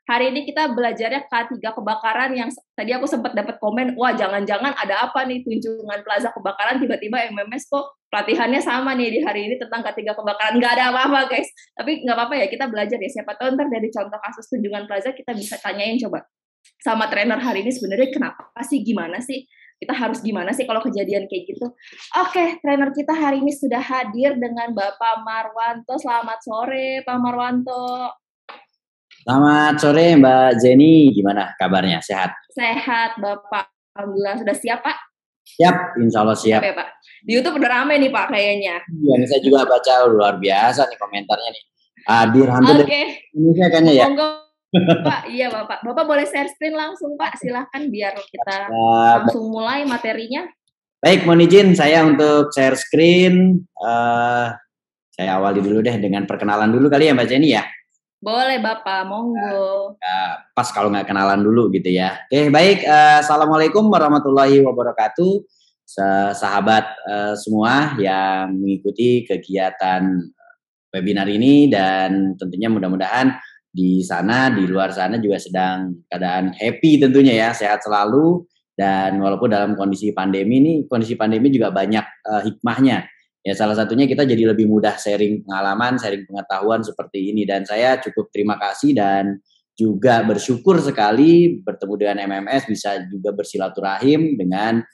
Hari ini kita belajarnya K3 kebakaran yang tadi aku sempat dapat komen, wah jangan-jangan ada apa nih Tunjungan Plaza kebakaran, tiba-tiba MMS kok pelatihannya sama nih di hari ini tentang K3 kebakaran. Nggak ada apa-apa guys, tapi nggak apa-apa ya, kita belajar ya. Siapa tahu ntar dari contoh kasus Tunjungan Plaza kita bisa tanyain coba sama trainer hari ini sebenarnya kenapa sih, gimana sih, kita harus gimana sih kalau kejadian kayak gitu. Oke, trainer kita hari ini sudah hadir dengan Bapak Marwanto. Selamat sore Pak Marwanto. Selamat sore Mbak Jenny, gimana kabarnya? Sehat? Sehat Bapak, alhamdulillah. Sudah siap Pak? Siap, insya Allah siap. Ya, Pak. Di YouTube udah rame nih Pak kayaknya. Iya, ini saya juga baca luar biasa nih komentarnya nih. Hadir hampir dari Indonesia kayaknya ya. Monggo Pak, iya Bapak. Bapak boleh share screen langsung Pak, silahkan biar kita langsung mulai materinya. Baik, mohon izin saya untuk share screen. Saya awali dulu deh dengan perkenalan dulu kali ya Mbak Jenny ya. Boleh Bapak, monggo. Pas kalau nggak kenalan dulu gitu ya. Oke, baik. Assalamualaikum warahmatullahi wabarakatuh. Sahabat semua yang mengikuti kegiatan webinar ini, dan tentunya mudah-mudahan di sana, di luar sana juga sedang keadaan happy tentunya ya, sehat selalu. Dan walaupun dalam kondisi pandemi ini, kondisi pandemi juga banyak hikmahnya. Ya, salah satunya kita jadi lebih mudah sharing pengalaman, sharing pengetahuan seperti ini. Dan saya cukup terima kasih dan juga bersyukur sekali bertemu dengan MMS, bisa juga bersilaturahim dengan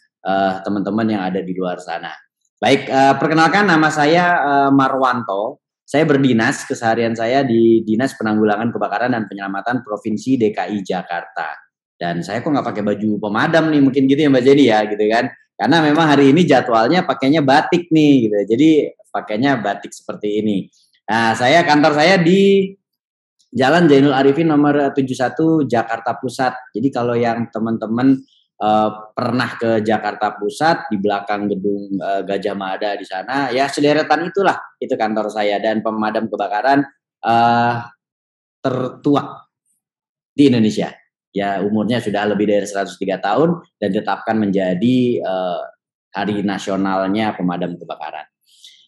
teman-teman yang ada di luar sana. Baik, perkenalkan nama saya Marwanto. Saya berdinas, keseharian saya di Dinas Penanggulangan Kebakaran dan Penyelamatan Provinsi DKI Jakarta. Dan saya kok nggak pakai baju pemadam nih, mungkin gitu ya Mbak Jenny ya, gitu kan. Karena memang hari ini jadwalnya pakainya batik nih, gitu. Jadi pakainya batik seperti ini. Nah, kantor saya di Jalan Zainul Arifin nomor 71 Jakarta Pusat. Jadi kalau yang teman-teman pernah ke Jakarta Pusat, di belakang gedung Gajah Mada di sana, ya sederetan itulah, itu kantor saya. Dan pemadam kebakaran tertua di Indonesia. Ya, umurnya sudah lebih dari 103 tahun dan ditetapkan menjadi hari nasionalnya pemadam kebakaran.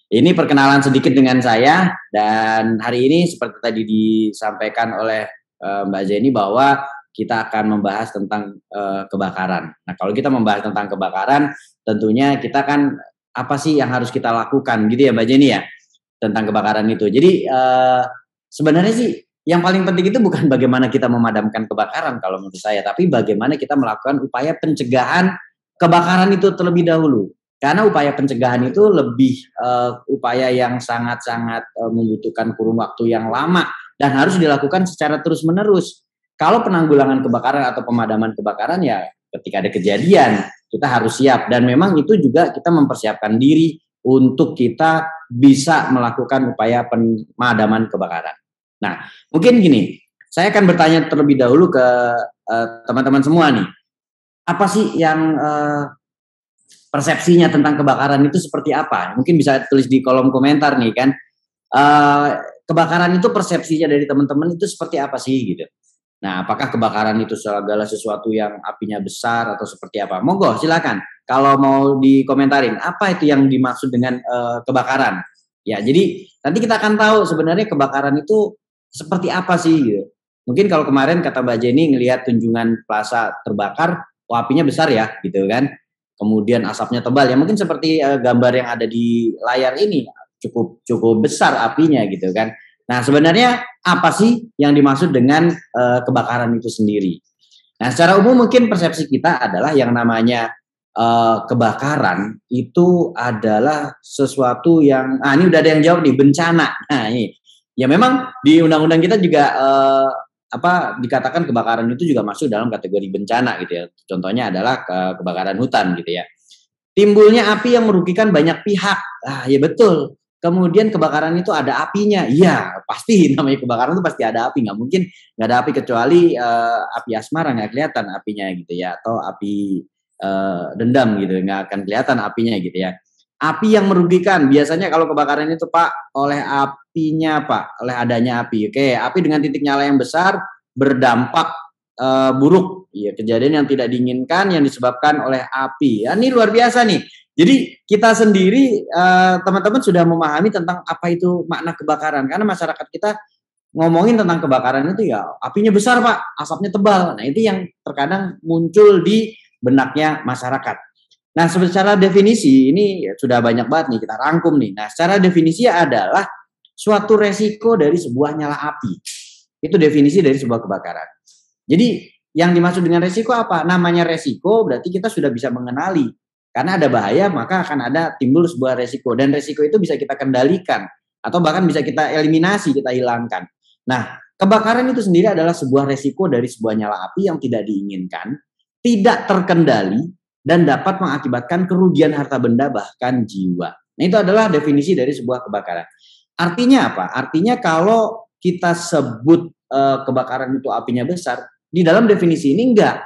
Ini perkenalan sedikit dengan saya, dan hari ini seperti tadi disampaikan oleh Mbak Jenny bahwa kita akan membahas tentang kebakaran. Nah, kalau kita membahas tentang kebakaran, tentunya kita kan apa sih yang harus kita lakukan gitu ya Mbak Jenny ya, tentang kebakaran itu. Jadi sebenarnya sih yang paling penting itu bukan bagaimana kita memadamkan kebakaran kalau menurut saya, tapi bagaimana kita melakukan upaya pencegahan kebakaran itu terlebih dahulu. Karena upaya pencegahan itu lebih upaya yang sangat-sangat membutuhkan kurun waktu yang lama dan harus dilakukan secara terus-menerus. Kalau penanggulangan kebakaran atau pemadaman kebakaran ya ketika ada kejadian kita harus siap, dan memang itu juga kita mempersiapkan diri untuk kita bisa melakukan upaya pemadaman kebakaran. Nah, mungkin gini, saya akan bertanya terlebih dahulu ke teman-teman semua nih. Apa sih yang persepsinya tentang kebakaran itu seperti apa? Mungkin bisa tulis di kolom komentar nih kan. Kebakaran itu persepsinya dari teman-teman itu seperti apa sih gitu. Nah, apakah kebakaran itu segala sesuatu yang apinya besar atau seperti apa? Monggo, silakan. Kalau mau dikomentarin, apa itu yang dimaksud dengan kebakaran? Ya, jadi nanti kita akan tahu sebenarnya kebakaran itu seperti apa sih gitu. Mungkin kalau kemarin kata Mbak Jenny ngelihat Tunjungan Plaza terbakar, apinya besar ya gitu kan. Kemudian asapnya tebal ya, mungkin seperti gambar yang ada di layar ini, cukup besar apinya gitu kan. Nah, sebenarnya apa sih yang dimaksud dengan kebakaran itu sendiri? Nah, secara umum mungkin persepsi kita adalah yang namanya kebakaran itu adalah sesuatu yang, ini udah ada yang jawab nih, bencana. Nah, ini ya memang di undang-undang kita juga dikatakan kebakaran itu juga masuk dalam kategori bencana gitu ya. Contohnya adalah kebakaran hutan gitu ya. Timbulnya api yang merugikan banyak pihak. Ya betul. Kemudian kebakaran itu ada apinya. Iya, pasti namanya kebakaran itu pasti ada api. Nggak mungkin nggak ada api, kecuali api asmara nggak kelihatan apinya gitu ya, atau api dendam gitu, nggak akan kelihatan apinya gitu ya. Api yang merugikan biasanya kalau kebakaran itu Pak oleh apinya Pak, oleh adanya api. Oke, api dengan titik nyala yang besar berdampak buruk. Ya, kejadian yang tidak diinginkan yang disebabkan oleh api. Ya, ini luar biasa nih. Jadi kita sendiri teman-teman sudah memahami tentang apa itu makna kebakaran, karena masyarakat kita ngomongin tentang kebakaran itu ya apinya besar Pak, asapnya tebal. Nah itu yang terkadang muncul di benaknya masyarakat. Nah secara definisi ini sudah banyak banget nih kita rangkum nih. Nah secara definisi adalah suatu resiko dari sebuah nyala api. Itu definisi dari sebuah kebakaran. Jadi yang dimaksud dengan resiko apa? Namanya resiko berarti kita sudah bisa mengenali. Karena ada bahaya maka akan ada timbul sebuah resiko. Dan resiko itu bisa kita kendalikan. Atau bahkan bisa kita eliminasi, kita hilangkan. Nah, kebakaran itu sendiri adalah sebuah resiko dari sebuah nyala api yang tidak diinginkan, tidak terkendali, dan dapat mengakibatkan kerugian harta benda bahkan jiwa. Nah, itu adalah definisi dari sebuah kebakaran. Artinya apa? Artinya kalau kita sebut kebakaran itu apinya besar, di dalam definisi ini enggak.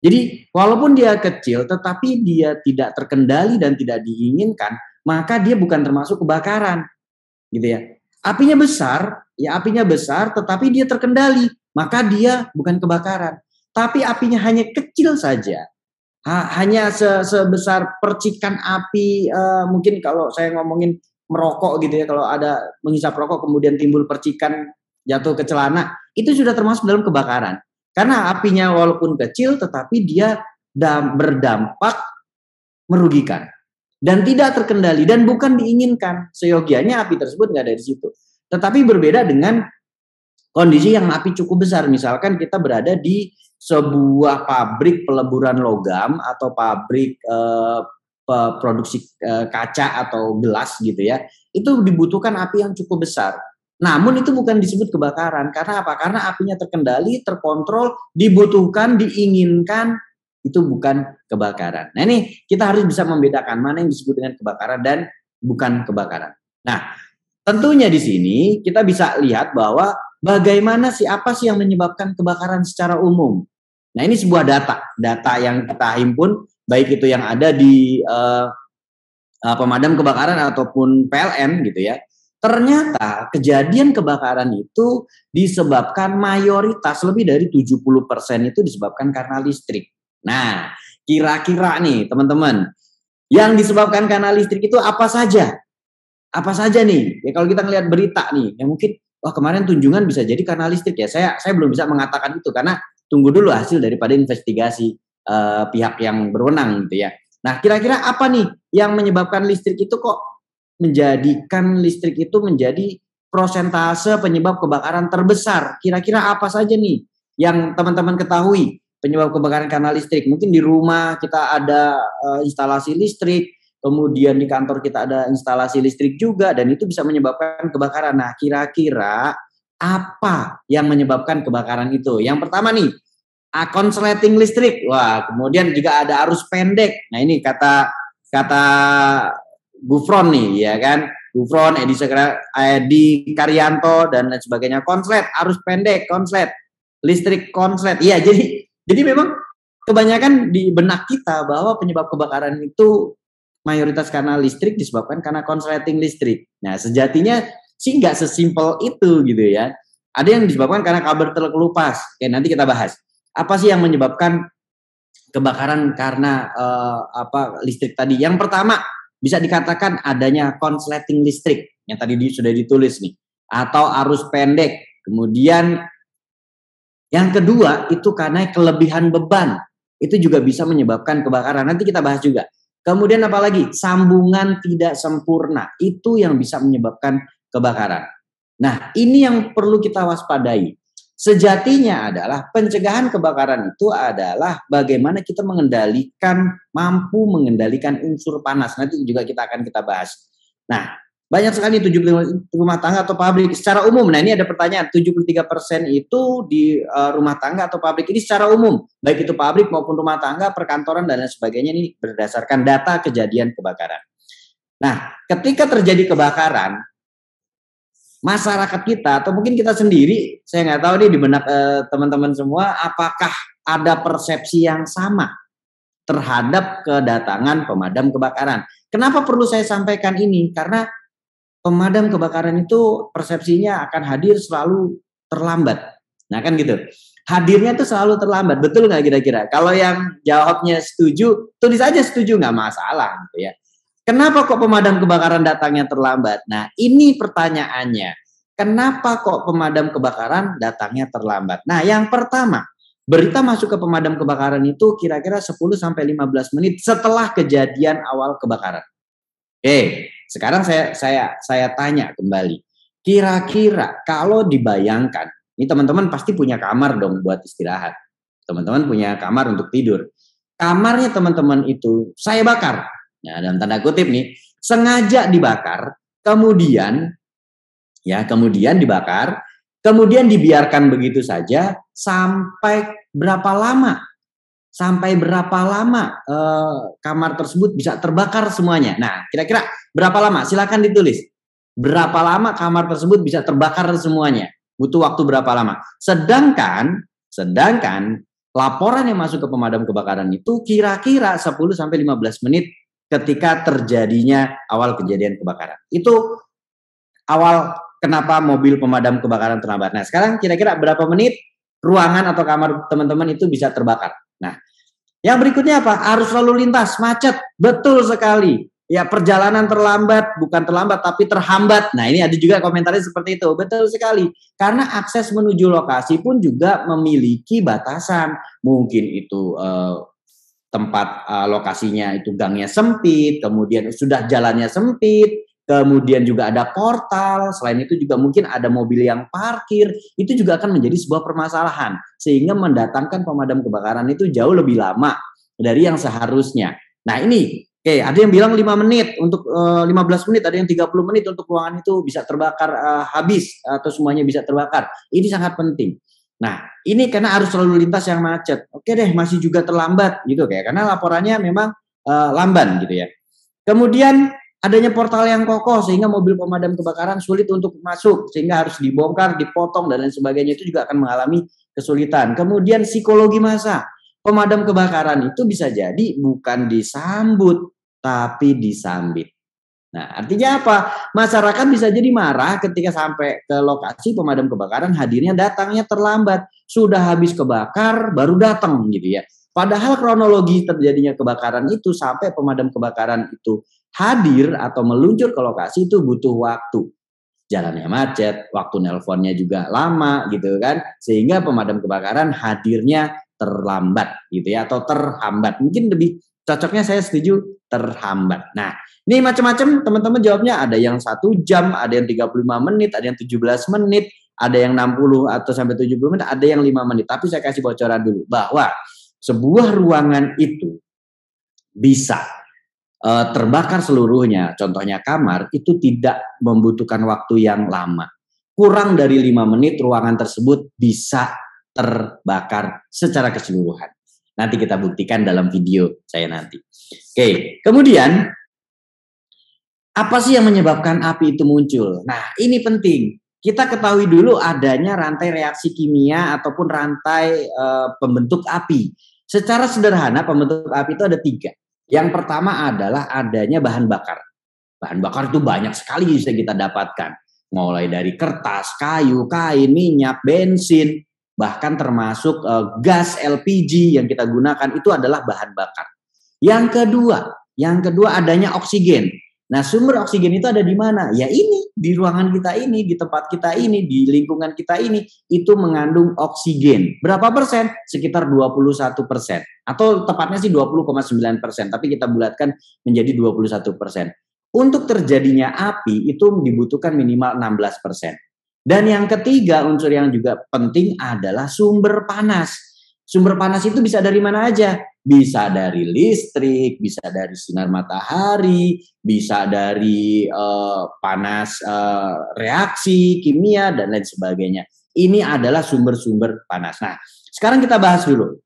Jadi, walaupun dia kecil, tetapi dia tidak terkendali dan tidak diinginkan, maka dia bukan termasuk kebakaran. Gitu ya. Apinya besar, tetapi dia terkendali, maka dia bukan kebakaran. Tapi apinya hanya kecil saja, hanya sebesar percikan api, mungkin kalau saya ngomongin merokok gitu ya, kalau ada menghisap rokok kemudian timbul percikan jatuh ke celana, itu sudah termasuk dalam kebakaran. Karena apinya walaupun kecil, tetapi dia berdampak merugikan. Dan tidak terkendali dan bukan diinginkan. Seyogianya api tersebut nggak ada di situ. Tetapi berbeda dengan kondisi yang api cukup besar. Misalkan kita berada di sebuah pabrik peleburan logam atau pabrik produksi kaca atau gelas gitu ya. Itu dibutuhkan api yang cukup besar. Namun itu bukan disebut kebakaran. Karena apa? Karena apinya terkendali, terkontrol, dibutuhkan, diinginkan. Itu bukan kebakaran. Nah ini kita harus bisa membedakan mana yang disebut dengan kebakaran dan bukan kebakaran. Nah tentunya di sini kita bisa lihat bahwa bagaimana apa sih yang menyebabkan kebakaran secara umum. Nah ini sebuah data yang kita himpun, baik itu yang ada di pemadam kebakaran ataupun PLN gitu ya. Ternyata kejadian kebakaran itu disebabkan mayoritas lebih dari 70% itu disebabkan karena listrik. Nah, kira-kira nih teman-teman, yang disebabkan karena listrik itu apa saja? Apa saja nih? Ya kalau kita ngelihat berita nih, ya mungkin wah kemarin Tunjungan bisa jadi karena listrik ya. Saya belum bisa mengatakan itu karena tunggu dulu hasil daripada investigasi pihak yang berwenang gitu ya. Nah, kira-kira apa nih yang menyebabkan listrik itu kok menjadikan listrik itu menjadi persentase penyebab kebakaran terbesar? Kira-kira apa saja nih yang teman-teman ketahui? Penyebab kebakaran karena listrik. Mungkin di rumah kita ada instalasi listrik, kemudian di kantor kita ada instalasi listrik juga, dan itu bisa menyebabkan kebakaran. Nah, kira-kira apa yang menyebabkan kebakaran itu? Yang pertama nih, konsleting listrik. Wah, kemudian juga ada arus pendek. Nah, ini kata Gufron nih, ya kan? Gufron, Edi Karyanto, dan lain sebagainya. Konslet, arus pendek, konslet, listrik konslet. Iya, jadi memang kebanyakan di benak kita bahwa penyebab kebakaran itu mayoritas karena listrik disebabkan karena konsleting listrik. Nah, sejatinya sih nggak sesimpel itu gitu ya. Ada yang disebabkan karena kabel terkelupas. Oke, nanti kita bahas. Apa sih yang menyebabkan kebakaran karena listrik tadi? Yang pertama bisa dikatakan adanya konsleting listrik yang tadi sudah ditulis nih, atau arus pendek. Kemudian yang kedua itu karena kelebihan beban, itu juga bisa menyebabkan kebakaran. Nanti kita bahas juga. Kemudian apalagi sambungan tidak sempurna, itu yang bisa menyebabkan kebakaran. Nah ini yang perlu kita waspadai. Sejatinya adalah pencegahan kebakaran itu adalah bagaimana kita mampu mengendalikan unsur panas. Nanti juga kita bahas. Nah, banyak sekali 75 rumah tangga atau pabrik secara umum. Nah, ini ada pertanyaan, 73% itu di rumah tangga atau pabrik ini secara umum, baik itu pabrik maupun rumah tangga, perkantoran dan lain sebagainya, ini berdasarkan data kejadian kebakaran. Nah, ketika terjadi kebakaran, masyarakat kita atau mungkin kita sendiri, saya nggak tahu nih di benak teman-teman semua, apakah ada persepsi yang sama terhadap kedatangan pemadam kebakaran. Kenapa perlu saya sampaikan ini? Karena pemadam kebakaran itu persepsinya akan hadir selalu terlambat. Nah kan gitu. Hadirnya itu selalu terlambat. Betul nggak kira-kira? Kalau yang jawabnya setuju, tulis aja setuju, nggak masalah gitu ya. Kenapa kok pemadam kebakaran datangnya terlambat? Nah ini pertanyaannya. kenapa kok pemadam kebakaran datangnya terlambat? Nah, yang pertama, berita masuk ke pemadam kebakaran itu kira-kira 10-15 menit setelah kejadian awal kebakaran. Oke, sekarang saya tanya kembali. Kira-kira kalau dibayangkan, ini teman-teman pasti punya kamar dong buat istirahat. Teman-teman punya kamar untuk tidur. Kamarnya teman-teman itu saya bakar. Nah, dalam tanda kutip nih, sengaja dibakar, kemudian dibakar, kemudian dibiarkan begitu saja sampai berapa lama? Sampai berapa lama kamar tersebut bisa terbakar semuanya? Nah, kira-kira berapa lama? Silakan ditulis. Berapa lama kamar tersebut bisa terbakar semuanya? Butuh waktu berapa lama? Sedangkan laporan yang masuk ke pemadam kebakaran itu kira-kira 10-15 menit ketika terjadinya awal kejadian kebakaran. Itu awal kenapa mobil pemadam kebakaran terlambat. Nah, sekarang kira-kira berapa menit ruangan atau kamar teman-teman itu bisa terbakar? Nah, yang berikutnya apa? Arus lalu lintas, macet. Betul sekali. Ya, perjalanan terlambat, bukan terlambat tapi terhambat. Nah, ini ada juga komentarnya seperti itu. Betul sekali. Karena akses menuju lokasi pun juga memiliki batasan. Mungkin itu tempat lokasinya itu gangnya sempit, kemudian sudah jalannya sempit, kemudian juga ada portal, selain itu juga mungkin ada mobil yang parkir, itu juga akan menjadi sebuah permasalahan, sehingga mendatangkan pemadam kebakaran itu jauh lebih lama dari yang seharusnya. Nah ini, oke, ada yang bilang 5 menit untuk 15 menit, ada yang 30 menit untuk ruangan itu bisa terbakar habis, atau semuanya bisa terbakar. Ini sangat penting. Nah, ini karena arus lalu lintas yang macet. Oke deh, masih juga terlambat gitu kayak karena laporannya memang lamban gitu ya. Kemudian adanya portal yang kokoh sehingga mobil pemadam kebakaran sulit untuk masuk sehingga harus dibongkar, dipotong dan lain sebagainya, itu juga akan mengalami kesulitan. Kemudian psikologi massa. Pemadam kebakaran itu bisa jadi bukan disambut tapi disambit. Nah, artinya apa? Masyarakat bisa jadi marah ketika sampai ke lokasi pemadam kebakaran hadirnya datangnya terlambat. Sudah habis kebakar baru datang gitu ya. Padahal kronologi terjadinya kebakaran itu sampai pemadam kebakaran itu hadir atau meluncur ke lokasi itu butuh waktu. Jalannya macet, waktu nelponnya juga lama gitu kan. Sehingga pemadam kebakaran hadirnya terlambat gitu ya atau terhambat. Mungkin lebih cocoknya saya setuju terhambat. Nah, ini macam-macam teman-teman jawabnya, ada yang 1 jam, ada yang 35 menit, ada yang 17 menit, ada yang 60 atau sampai 70 menit, ada yang 5 menit. Tapi saya kasih bocoran dulu bahwa sebuah ruangan itu bisa terbakar seluruhnya, contohnya kamar, itu tidak membutuhkan waktu yang lama. Kurang dari 5 menit ruangan tersebut bisa terbakar secara keseluruhan. Nanti kita buktikan dalam video saya nanti. Oke, kemudian apa sih yang menyebabkan api itu muncul? Nah, ini penting. Kita ketahui dulu adanya rantai reaksi kimia ataupun rantai pembentuk api. Secara sederhana pembentuk api itu ada 3. Yang pertama adalah adanya bahan bakar. Bahan bakar itu banyak sekali bisa kita dapatkan. Mulai dari kertas, kayu, kain, minyak, bensin, bahkan termasuk gas LPG yang kita gunakan itu adalah bahan bakar. Yang kedua adanya oksigen. Nah, sumber oksigen itu ada di mana? Ya ini, di ruangan kita ini, di tempat kita ini, di lingkungan kita ini, itu mengandung oksigen. Berapa persen? Sekitar 21%. Atau tepatnya sih 20,9%, tapi kita bulatkan menjadi 21%. Untuk terjadinya api itu dibutuhkan minimal 16%. Dan yang ketiga, unsur yang juga penting adalah sumber panas. Sumber panas itu bisa dari mana aja? Bisa dari listrik, bisa dari sinar matahari, bisa dari panas reaksi kimia dan lain sebagainya. Ini adalah sumber-sumber panas. Nah, sekarang kita bahas dulu.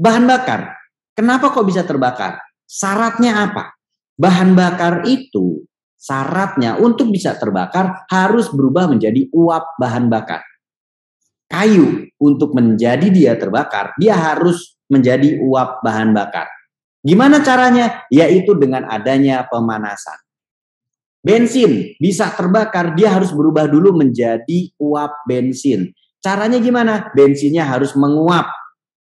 Bahan bakar, kenapa kok bisa terbakar? Syaratnya apa? Bahan bakar itu syaratnya untuk bisa terbakar harus berubah menjadi uap bahan bakar. Kayu untuk menjadi dia terbakar, dia harus menjadi uap bahan bakar. Gimana caranya? Yaitu dengan adanya pemanasan. Bensin bisa terbakar, dia harus berubah dulu menjadi uap bensin. Caranya gimana? Bensinnya harus menguap.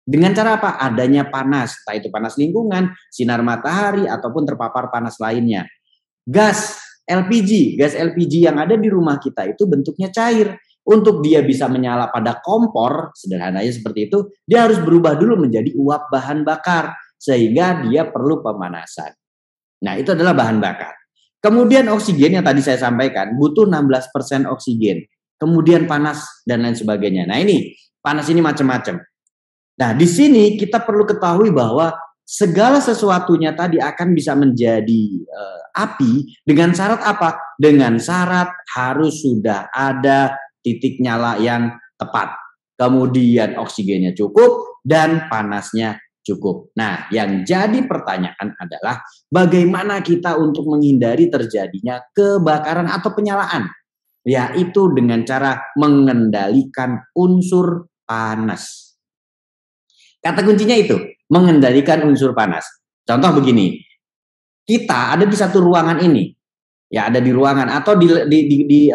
Dengan cara apa? Adanya panas, entah itu panas lingkungan, sinar matahari, ataupun terpapar panas lainnya. Gas LPG, gas LPG yang ada di rumah kita itu bentuknya cair. Untuk dia bisa menyala pada kompor, sederhananya seperti itu, dia harus berubah dulu menjadi uap bahan bakar, sehingga dia perlu pemanasan. Nah, itu adalah bahan bakar. Kemudian oksigen yang tadi saya sampaikan, butuh 16% oksigen. Kemudian panas dan lain sebagainya. Nah, ini panas ini macam-macam. Nah, di sini kita perlu ketahui bahwa segala sesuatunya tadi akan bisa menjadi api dengan syarat apa? Dengan syarat harus sudah ada titik nyala yang tepat. Kemudian oksigennya cukup dan panasnya cukup. Nah, yang jadi pertanyaan adalah bagaimana kita untuk menghindari terjadinya kebakaran atau penyalaan? Yaitu dengan cara mengendalikan unsur panas. Kata kuncinya itu, mengendalikan unsur panas. Contoh begini, kita ada di satu ruangan ini, ya ada di ruangan atau di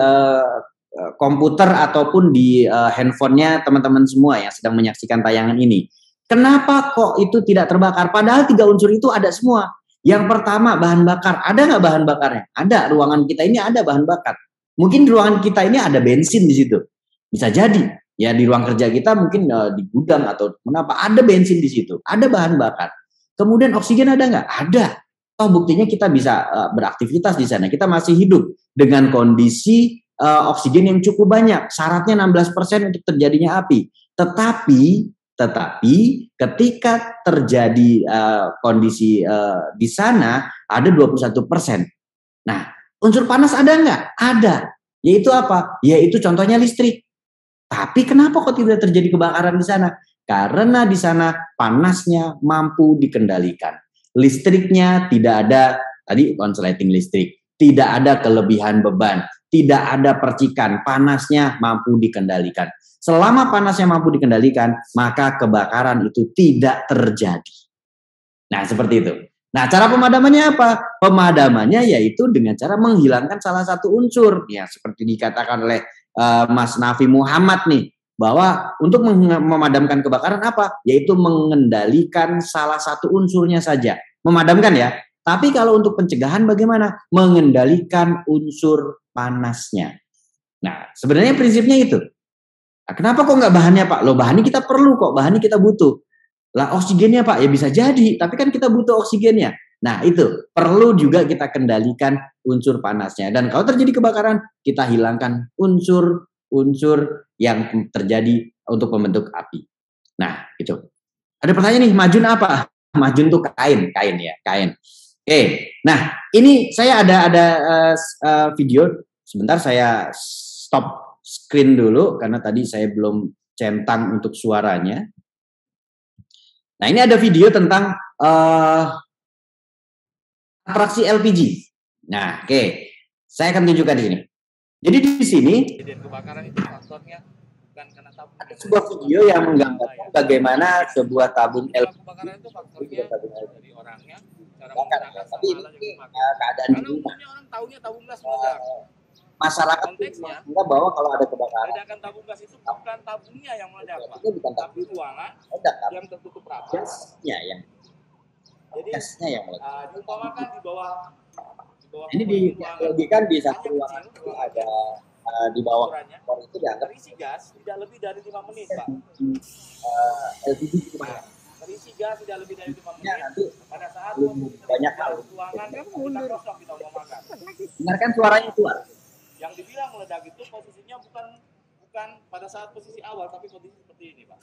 komputer ataupun di handphonenya teman-teman semua yang sedang menyaksikan tayangan ini. Kenapa kok itu tidak terbakar? Padahal 3 unsur itu ada semua. Yang pertama bahan bakar. Ada nggak bahan bakarnya? Ada. Ruangan kita ini ada bahan bakar. Mungkin di ruangan kita ini ada bensin di situ. Bisa jadi. Ya di ruang kerja kita mungkin di gudang atau kenapa ada bensin di situ. Ada bahan bakar. Kemudian oksigen ada nggak? Ada. Oh, buktinya kita bisa beraktivitas di sana. Kita masih hidup dengan kondisi oksigen yang cukup banyak. Syaratnya 16% untuk terjadinya api. Tetapi ketika terjadi kondisi di sana ada 21%. Nah, unsur panas ada nggak? Ada. Yaitu apa? Yaitu contohnya listrik. Tapi kenapa kok tidak terjadi kebakaran di sana? Karena di sana panasnya mampu dikendalikan. Listriknya tidak ada, tadi konsleting listrik. Tidak ada kelebihan beban. Tidak ada percikan, panasnya mampu dikendalikan. Selama panasnya mampu dikendalikan, maka kebakaran itu tidak terjadi. Nah, seperti itu. Nah, cara pemadamannya apa? Pemadamannya yaitu dengan cara menghilangkan salah satu unsur. Ya, seperti dikatakan oleh Mas Nafi Muhammad nih, bahwa untuk memadamkan kebakaran apa? Yaitu mengendalikan salah satu unsurnya saja. Memadamkan ya. Tapi kalau untuk pencegahan bagaimana? Mengendalikan unsur panasnya. Nah, sebenarnya prinsipnya itu. Nah, kenapa kok nggak bahannya, Pak? Loh, bahannya kita perlu kok, bahannya kita butuh. Lah, oksigennya, Pak, ya bisa jadi, tapi kan kita butuh oksigennya. Nah, itu perlu juga kita kendalikan unsur panasnya. Dan kalau terjadi kebakaran, kita hilangkan unsur-unsur yang terjadi untuk membentuk api. Nah, itu. Ada pertanyaan nih, majun apa? Majun tuh kain ya, kain. Oke, nah ini saya ada video. Sebentar saya stop screen dulu karena tadi saya belum centang untuk suaranya. Nah ini ada video tentang atraksi LPG. Nah, oke, saya akan tunjukkan di sini. Jadi di sini kebakaran itu faktornya bukan karena tabung. Ada sebuah video yang menggambarkan bagaimana sebuah tabung LPG kebakaran itu faktornya dari orangnya. Tapi ini keadaan di rumah. Orang tahunya tabung gas meledak. Masyarakat mengira bahwa kalau ada kebakaran, ledakan tabung gas itu bukan tabungnya yang meledak, Pak. Itu bukan tapi ruangan yang tertutup rapat. Gasnya yang. Jadi gasnya yang meledak. Diumpamakan di bawah ini dianalogikan di satu ruangan itu ada di bawah kompor itu dianggap terisi gas tidak lebih dari 5 menit, Pak. LPG itu terisi gas tidak lebih dari 5 menit. Nanti pada saat banyak hal. ruangan kita kosong kita umpamakan. Dengarkan suaranya keluar. Yang dibilang meledak itu posisinya bukan pada saat posisi awal, tapi posisi seperti ini, Pak.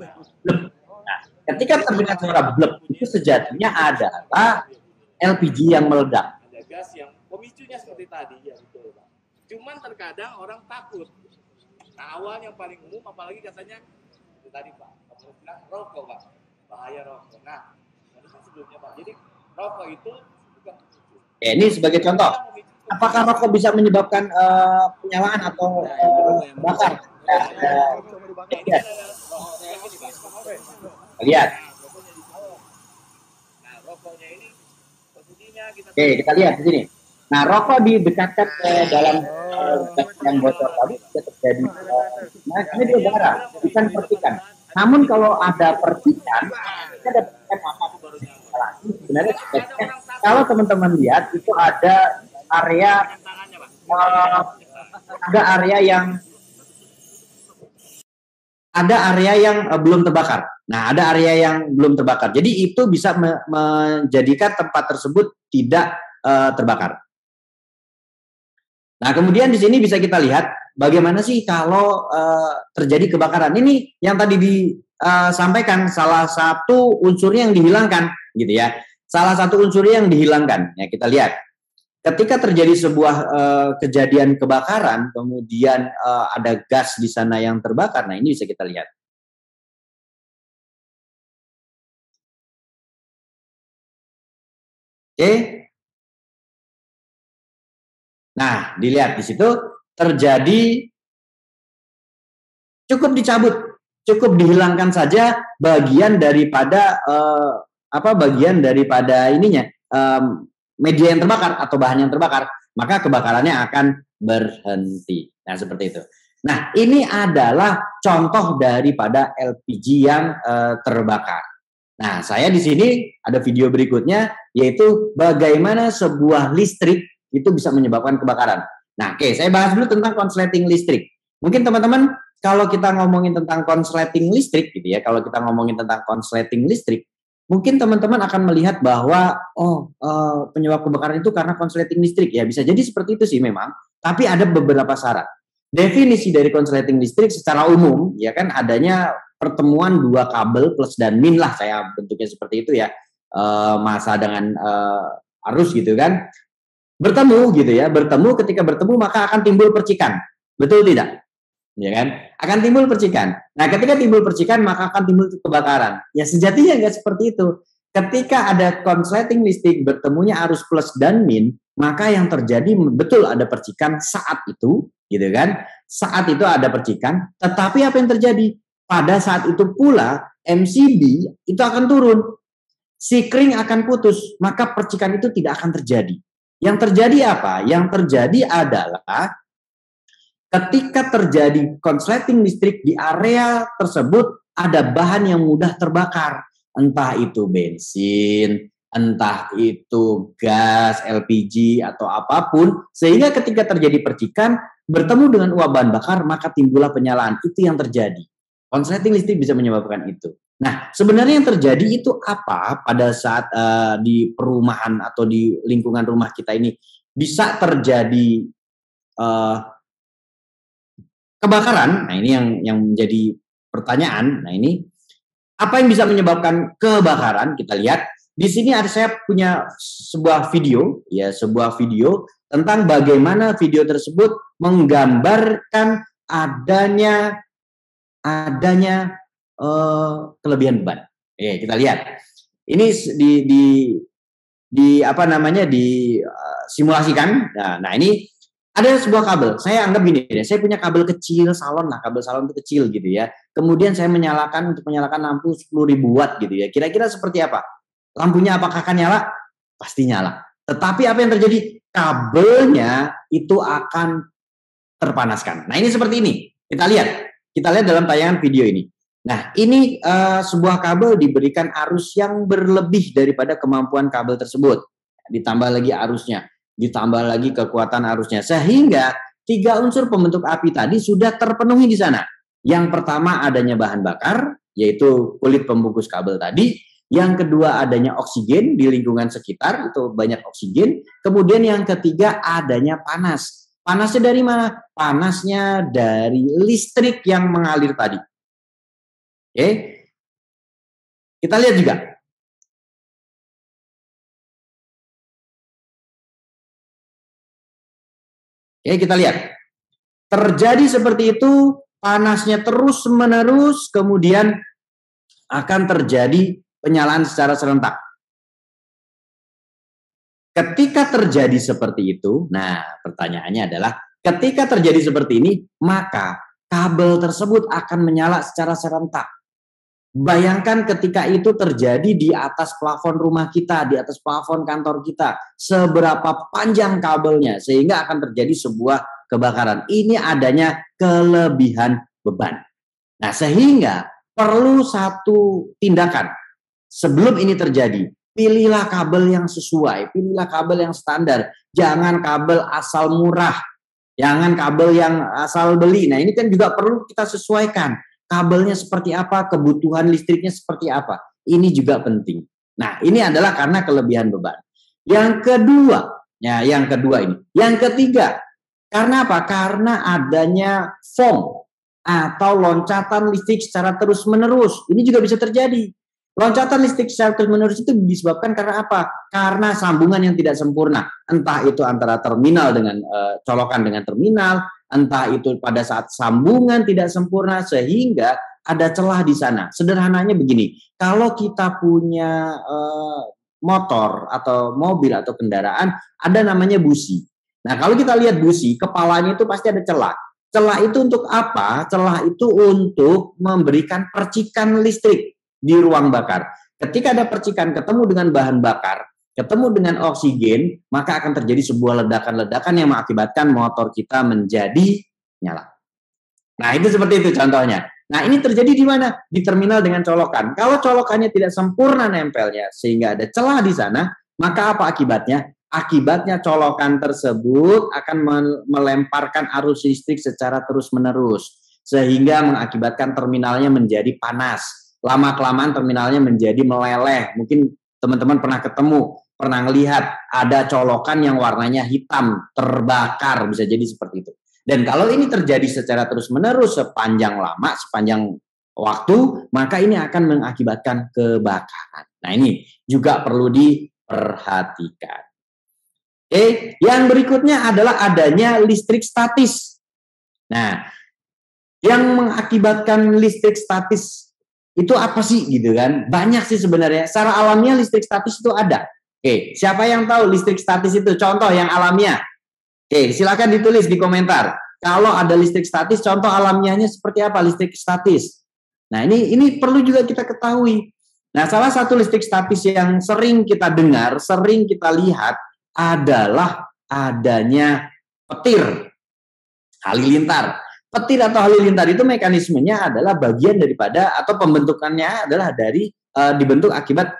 Nah, ketika terdengar suara blep itu sejatinya adalah LPG yang meledak. Ada gas yang pemicunya seperti tadi, ya betul, Pak. Cuman terkadang orang takut. Nah, awal yang paling umum apalagi katanya itu tadi, Pak. Kamu bilang rokok, Pak. Bahaya rokok. Nah, itu sebelumnya, Pak. Jadi rokok itu bukan pemicu. Ini sebagai contoh. Apakah rokok bisa menyebabkan penyalaan atau bakar? Lihat. Nah, rokoknya ini posisinya Oke, kita lihat di sini. Nah, rokok didekatkan ke dalam yang bocor tadi bisa terjadi. Nah, ini dia bara, bukan percikan. Namun kalau ada percikan, ada percikan apa? Sebenarnya kalau teman-teman lihat itu ada area ada area yang belum terbakar. Nah, ada area yang belum terbakar. Jadi itu bisa menjadikan tempat tersebut tidak terbakar. Nah, kemudian di sini bisa kita lihat bagaimana sih kalau terjadi kebakaran. Ini yang tadi disampaikan salah satu unsurnya yang dihilangkan, gitu ya. Salah satu unsurnya yang dihilangkan. Ya, kita lihat. Ketika terjadi sebuah kejadian kebakaran, kemudian ada gas di sana yang terbakar. Nah, ini bisa kita lihat. Oke. Nah, dilihat di situ terjadi cukup dicabut, cukup dihilangkan saja bagian daripada bagian daripada ininya. Media yang terbakar atau bahan yang terbakar, maka kebakarannya akan berhenti. Nah, seperti itu. Nah, ini adalah contoh daripada LPG yang terbakar. Nah, saya di sini ada video berikutnya, yaitu bagaimana sebuah listrik itu bisa menyebabkan kebakaran. Nah, oke, saya bahas dulu tentang konsleting listrik. Mungkin teman-teman, kalau kita ngomongin tentang konsleting listrik, gitu ya, kalau kita ngomongin tentang konsleting listrik, mungkin teman-teman akan melihat bahwa penyebab kebakaran itu karena konsleting listrik. Ya, bisa jadi seperti itu sih memang, tapi ada beberapa syarat. Definisi dari konsleting listrik secara umum ya kan adanya pertemuan dua kabel plus dan min lah, saya bentuknya seperti itu ya, massa dengan arus gitu kan, bertemu gitu ya, ketika bertemu maka akan timbul percikan, betul tidak? Ya kan, akan timbul percikan. Nah, ketika timbul percikan maka akan timbul kebakaran. Ya, sejatinya nggak seperti itu. Ketika ada konsleting listrik bertemunya arus plus dan min, maka yang terjadi betul ada percikan saat itu, gitu kan? Saat itu ada percikan, tetapi apa yang terjadi? Pada saat itu pula MCB itu akan turun. Sikring akan putus, maka percikan itu tidak akan terjadi. Yang terjadi apa? Yang terjadi adalah ketika terjadi konsleting listrik di area tersebut ada bahan yang mudah terbakar, entah itu bensin, entah itu gas, LPG atau apapun, sehingga ketika terjadi percikan bertemu dengan uap bahan bakar maka timbullah penyalaan. Itu yang terjadi. Konsleting listrik bisa menyebabkan itu. Nah, sebenarnya yang terjadi itu apa pada saat di perumahan atau di lingkungan rumah kita ini bisa terjadi kebakaran? Nah, ini yang menjadi pertanyaan. Nah, ini apa yang bisa menyebabkan kebakaran? Kita lihat di sini saya punya sebuah video, ya, sebuah video tentang bagaimana video tersebut menggambarkan adanya kelebihan beban. Kita lihat. Ini disimulasikan. Nah, ini ada sebuah kabel. Saya anggap gini, saya punya kabel kecil salon lah, kabel salon itu kecil gitu ya. Kemudian saya menyalakan lampu 10.000 watt gitu ya. Kira-kira seperti apa? Lampunya apakah akan nyala? Pasti nyala. Tetapi apa yang terjadi? Kabelnya itu akan terpanaskan. Nah, ini seperti ini. Kita lihat dalam tayangan video ini. Nah, ini sebuah kabel diberikan arus yang berlebih daripada kemampuan kabel tersebut. Ditambah lagi arusnya. Ditambah lagi kekuatan arusnya, sehingga 3 unsur pembentuk api tadi sudah terpenuhi di sana. Yang pertama adanya bahan bakar, yaitu kulit pembungkus kabel tadi. Yang kedua adanya oksigen di lingkungan sekitar, itu banyak oksigen. Kemudian yang ketiga adanya panas. Panasnya dari mana? Panasnya dari listrik yang mengalir tadi. Oke, kita lihat juga. Oke, kita lihat. Terjadi seperti itu, panasnya terus-menerus, kemudian akan terjadi penyalaan secara serentak. Ketika terjadi seperti itu, nah pertanyaannya adalah, ketika terjadi seperti ini, maka kabel tersebut akan menyala secara serentak. Bayangkan ketika itu terjadi di atas plafon rumah kita, di atas plafon kantor kita, seberapa panjang kabelnya sehingga akan terjadi sebuah kebakaran. Ini adanya kelebihan beban. Nah, sehingga perlu satu tindakan sebelum ini terjadi. pilihlah kabel yang sesuai, pilihlah kabel yang standar, jangan kabel asal murah, jangan kabel yang asal beli. Nah ini kan juga perlu kita sesuaikan, kabelnya seperti apa, kebutuhan listriknya seperti apa, ini juga penting. Nah ini adalah karena kelebihan beban. Yang kedua, yang ketiga, karena apa? Karena adanya FOM atau loncatan listrik secara terus-menerus. Ini juga bisa terjadi. Loncatan listrik secara terus-menerus itu disebabkan karena apa? Karena sambungan yang tidak sempurna. Entah itu antara terminal dengan colokan dengan terminal, entah itu pada saat sambungan tidak sempurna sehingga ada celah di sana. Sederhananya begini, kalau kita punya motor atau mobil atau kendaraan, ada namanya busi. Nah, kalau kita lihat busi, kepalanya itu pasti ada celah. Celah itu untuk apa? Celah itu untuk memberikan percikan listrik di ruang bakar. Ketika ada percikan ketemu dengan bahan bakar, ketemu dengan oksigen, maka akan terjadi sebuah ledakan-ledakan yang mengakibatkan motor kita menjadi nyala. Nah, itu seperti itu contohnya. Nah, ini terjadi di mana? Di terminal dengan colokan. Kalau colokannya tidak sempurna nempelnya sehingga ada celah di sana, maka apa akibatnya? Akibatnya colokan tersebut akan melemparkan arus listrik secara terus-menerus sehingga mengakibatkan terminalnya menjadi panas. Lama-kelamaan terminalnya menjadi meleleh. Mungkin teman-teman pernah ketemu, pernah melihat ada colokan yang warnanya hitam, terbakar, bisa jadi seperti itu. Dan kalau ini terjadi secara terus-menerus sepanjang waktu, maka ini akan mengakibatkan kebakaran. Nah ini juga perlu diperhatikan. Oke, yang berikutnya adalah adanya listrik statis. Nah, yang mengakibatkan listrik statis itu apa sih gitu kan? Banyak sih sebenarnya. Secara alamiah listrik statis itu ada. Oke, siapa yang tahu listrik statis itu? Contoh yang alamiah. Oke, silakan ditulis di komentar. Kalau ada listrik statis, contoh alamiahnya seperti apa listrik statis? Nah, ini perlu juga kita ketahui. Nah, salah satu listrik statis yang sering kita dengar, sering kita lihat adalah adanya petir halilintar. Petir atau halilintar itu mekanismenya adalah bagian daripada atau pembentukannya adalah dari dibentuk akibat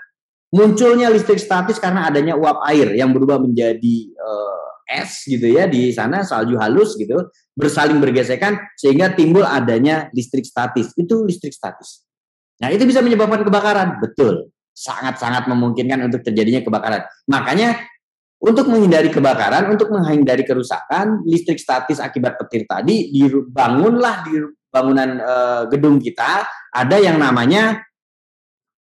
munculnya listrik statis karena adanya uap air yang berubah menjadi es gitu ya di sana, salju halus gitu, bersaling bergesekan sehingga timbul adanya listrik statis. Itu listrik statis. Nah, itu bisa menyebabkan kebakaran. Betul. Sangat-sangat memungkinkan untuk terjadinya kebakaran. Makanya untuk menghindari kebakaran, untuk menghindari kerusakan, listrik statis akibat petir tadi dibangunlah di bangunan gedung kita ada yang namanya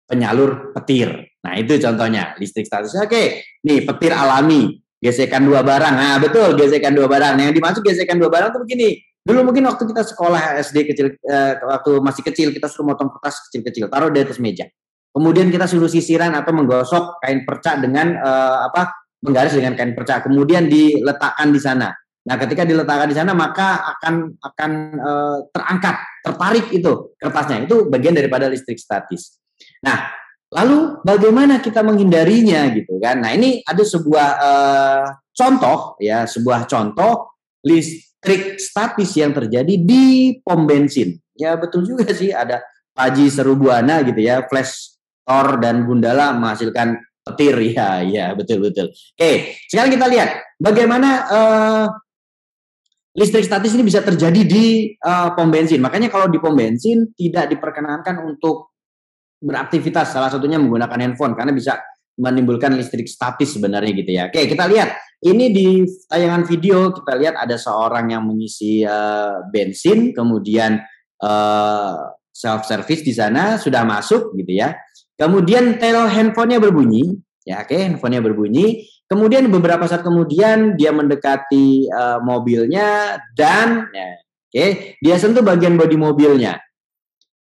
penyalur petir. Nah, itu contohnya listrik statis. Oke, nih petir alami, gesekan dua barang. Nah, betul, gesekan dua barang. Nah, yang dimaksud gesekan dua barang itu begini. Dulu mungkin waktu kita sekolah SD kecil, waktu masih kecil kita suruh motong kertas kecil-kecil, taruh di atas meja. Kemudian kita suruh sisiran atau menggosok kain perca dengan menggaris dengan kain perca. Kemudian diletakkan di sana. Nah, ketika diletakkan di sana maka akan terangkat, tertarik itu kertasnya. Itu bagian daripada listrik statis. Nah, lalu bagaimana kita menghindarinya gitu kan? Nah, ini ada sebuah contoh ya, sebuah contoh listrik statis yang terjadi di pom bensin. Ya betul juga sih, ada Paji Serubuana gitu ya, Flash Thor dan Gundala menghasilkan petir ya betul. Oke, sekarang kita lihat bagaimana listrik statis ini bisa terjadi di pom bensin. Makanya kalau di pom bensin tidak diperkenankan untuk beraktivitas, salah satunya menggunakan handphone karena bisa menimbulkan listrik statis sebenarnya gitu ya. Oke, kita lihat ini di tayangan video kita lihat ada seorang yang mengisi bensin, kemudian self service di sana sudah masuk gitu ya. Kemudian handphonenya berbunyi, ya oke, handphonenya berbunyi. Kemudian beberapa saat kemudian dia mendekati mobilnya dan dia sentuh bagian bodi mobilnya.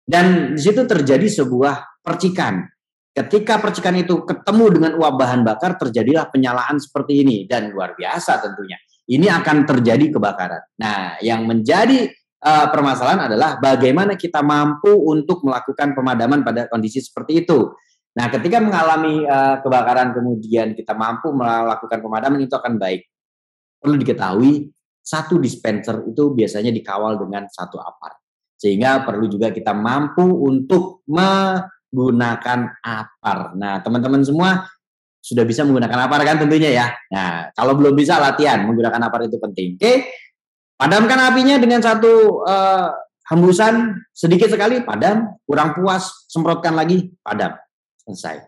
Dan di situ terjadi sebuah percikan. Ketika percikan itu ketemu dengan uap bahan bakar, terjadilah penyalaan seperti ini dan luar biasa tentunya. Ini akan terjadi kebakaran. Nah, yang menjadi permasalahan adalah bagaimana kita mampu untuk melakukan pemadaman pada kondisi seperti itu. Nah, ketika mengalami kebakaran kemudian kita mampu melakukan pemadaman itu akan baik. Perlu diketahui, satu dispenser itu biasanya dikawal dengan satu apar. Sehingga perlu juga kita mampu untuk menggunakan apar. Nah, teman-teman semua sudah bisa menggunakan apar kan tentunya ya. Nah, kalau belum bisa latihan menggunakan apar itu penting. Oke, padamkan apinya dengan satu hembusan sedikit sekali, padam, kurang puas, semprotkan lagi, padam. Selesai.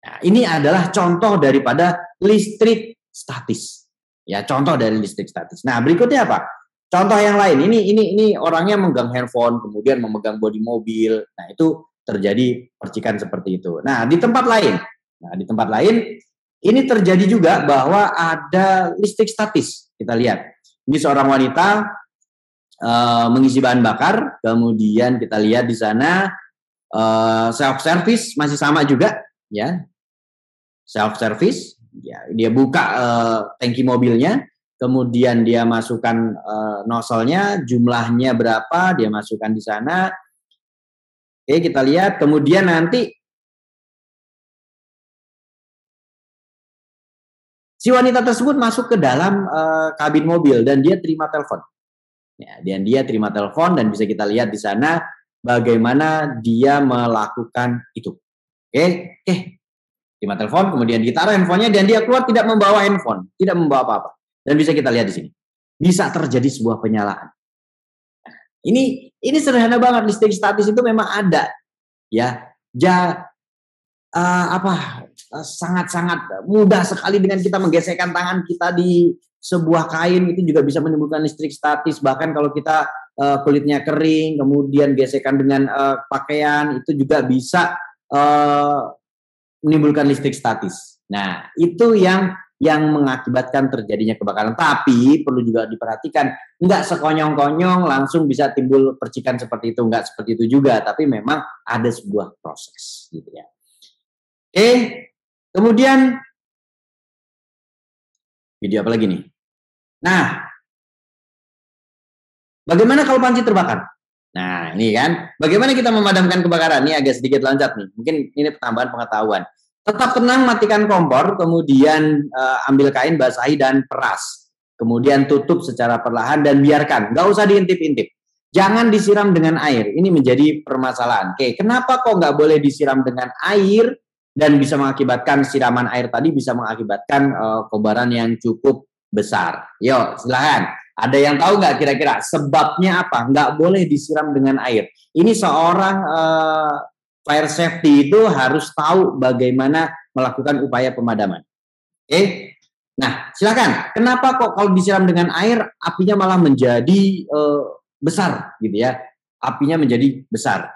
Nah, ini adalah contoh daripada listrik statis. Ya, contoh dari listrik statis. Nah, berikutnya apa? Contoh yang lain. Ini orangnya memegang handphone, kemudian memegang bodi mobil. Nah, itu terjadi percikan seperti itu. Nah, di tempat lain ini terjadi juga bahwa ada listrik statis. Kita lihat. Ini seorang wanita mengisi bahan bakar, kemudian kita lihat di sana self service masih sama juga, ya. Self service, ya, dia buka tangki mobilnya, kemudian dia masukkan nozzle-nya, jumlahnya berapa, dia masukkan di sana. Oke, kita lihat, kemudian nanti si wanita tersebut masuk ke dalam kabin mobil dan dia terima telepon. Ya, dan dia terima telepon dan bisa kita lihat di sana bagaimana dia melakukan itu. Oke. Terima telepon, kemudian ditaruh handphonenya dan dia keluar tidak membawa handphone, tidak membawa apa-apa. Dan bisa kita lihat di sini. Bisa terjadi sebuah penyalaan. Ini sederhana banget, listrik statis itu memang ada. Ya. Sangat-sangat mudah sekali dengan kita menggesekkan tangan kita di sebuah kain, itu juga bisa menimbulkan listrik statis. Bahkan kalau kita kulitnya kering, kemudian gesekan dengan pakaian, itu juga bisa menimbulkan listrik statis. Nah, itu yang mengakibatkan terjadinya kebakaran. Tapi perlu juga diperhatikan, enggak sekonyong-konyong langsung bisa timbul percikan seperti itu, enggak seperti itu juga. Tapi memang ada sebuah proses, gitu ya. Oke, kemudian video apa lagi nih? Nah, bagaimana kalau panci terbakar? Nah, ini kan, bagaimana kita memadamkan kebakaran? Ini agak sedikit loncat nih, mungkin ini tambahan pengetahuan. Tetap tenang, matikan kompor, kemudian ambil kain, basahi dan peras. Kemudian tutup secara perlahan dan biarkan, nggak usah diintip-intip. Jangan disiram dengan air, ini menjadi permasalahan. Oke, kenapa kok nggak boleh disiram dengan air dan bisa mengakibatkan siraman air tadi bisa mengakibatkan kobaran yang cukup besar? Yuk, silahkan. Ada yang tahu nggak kira-kira sebabnya apa? Nggak boleh disiram dengan air. Ini seorang fire safety itu harus tahu bagaimana melakukan upaya pemadaman. Oke? Nah, silakan. Kenapa kok kalau disiram dengan air apinya malah menjadi besar, gitu ya? Apinya menjadi besar.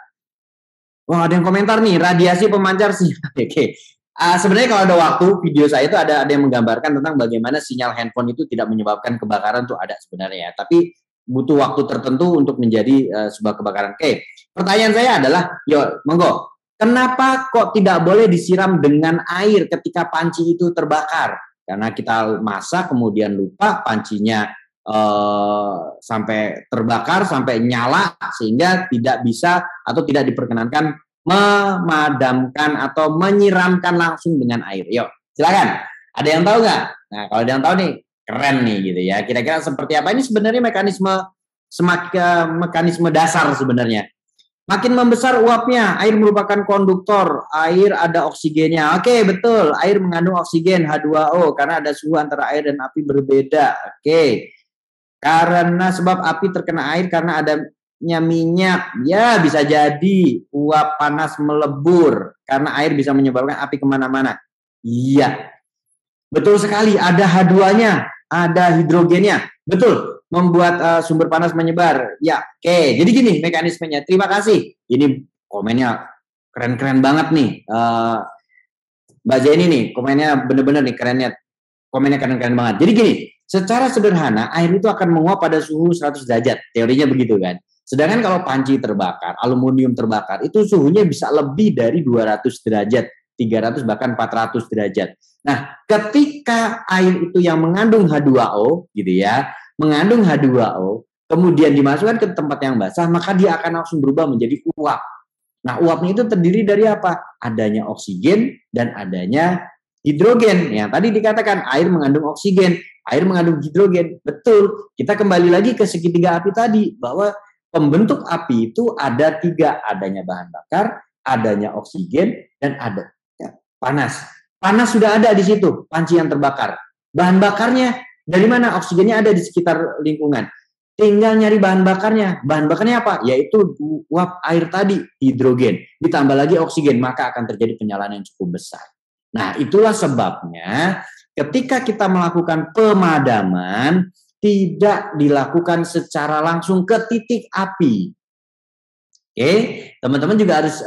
Wah, ada yang komentar nih, radiasi pemancar sih. Oke. Sebenarnya kalau ada waktu, video saya itu ada yang menggambarkan tentang bagaimana sinyal handphone itu tidak menyebabkan kebakaran itu ada sebenarnya. Tapi butuh waktu tertentu untuk menjadi sebuah kebakaran. Oke, pertanyaan saya adalah, yuk, monggo. Kenapa kok tidak boleh disiram dengan air ketika panci itu terbakar? Karena kita masak, kemudian lupa pancinya sampai terbakar, sampai nyala, sehingga tidak bisa atau tidak diperkenankan memadamkan atau menyiramkan langsung dengan air. Yuk, silakan. Ada yang tahu nggak? Nah, kalau ada yang tahu nih, keren nih gitu ya. Kira-kira seperti apa? Ini sebenarnya mekanisme dasar sebenarnya. Makin membesar uapnya, air merupakan konduktor, air ada oksigennya. Oke, betul. Air mengandung oksigen H2O karena ada suhu antara air dan api berbeda. Oke. Karena sebab api terkena air karena ada minyak, ya bisa jadi uap panas melebur karena air bisa menyebabkan api kemana-mana. Iya, betul sekali. Ada H2-nya, ada hidrogennya, betul, membuat sumber panas menyebar. Ya, oke. Jadi gini mekanismenya. Terima kasih. Ini komennya keren-keren banget nih. Mbak Jenny nih, komennya bener-bener nih kerennya. Komennya keren-keren banget. Jadi gini, secara sederhana air itu akan menguap pada suhu 100 derajat. Teorinya begitu kan. Sedangkan kalau panci terbakar, aluminium terbakar, itu suhunya bisa lebih dari 200 derajat, 300 bahkan 400 derajat. Nah, ketika air itu yang mengandung H2O, gitu ya, mengandung H2O, kemudian dimasukkan ke tempat yang basah, maka dia akan langsung berubah menjadi uap. Nah, uapnya itu terdiri dari apa? Adanya oksigen dan adanya hidrogen. Yang tadi dikatakan air mengandung oksigen, air mengandung hidrogen. Betul, kita kembali lagi ke segitiga api tadi, bahwa pembentuk api itu ada 3, adanya bahan bakar, adanya oksigen, dan ada panas. Panas sudah ada di situ, panci yang terbakar. Bahan bakarnya dari mana? Oksigennya ada di sekitar lingkungan. Tinggal nyari bahan bakarnya. Bahan bakarnya apa? Yaitu uap air tadi, hidrogen. Ditambah lagi oksigen, maka akan terjadi penyalaan yang cukup besar. Nah, itulah sebabnya ketika kita melakukan pemadaman, tidak dilakukan secara langsung ke titik api. Oke, teman-teman juga harus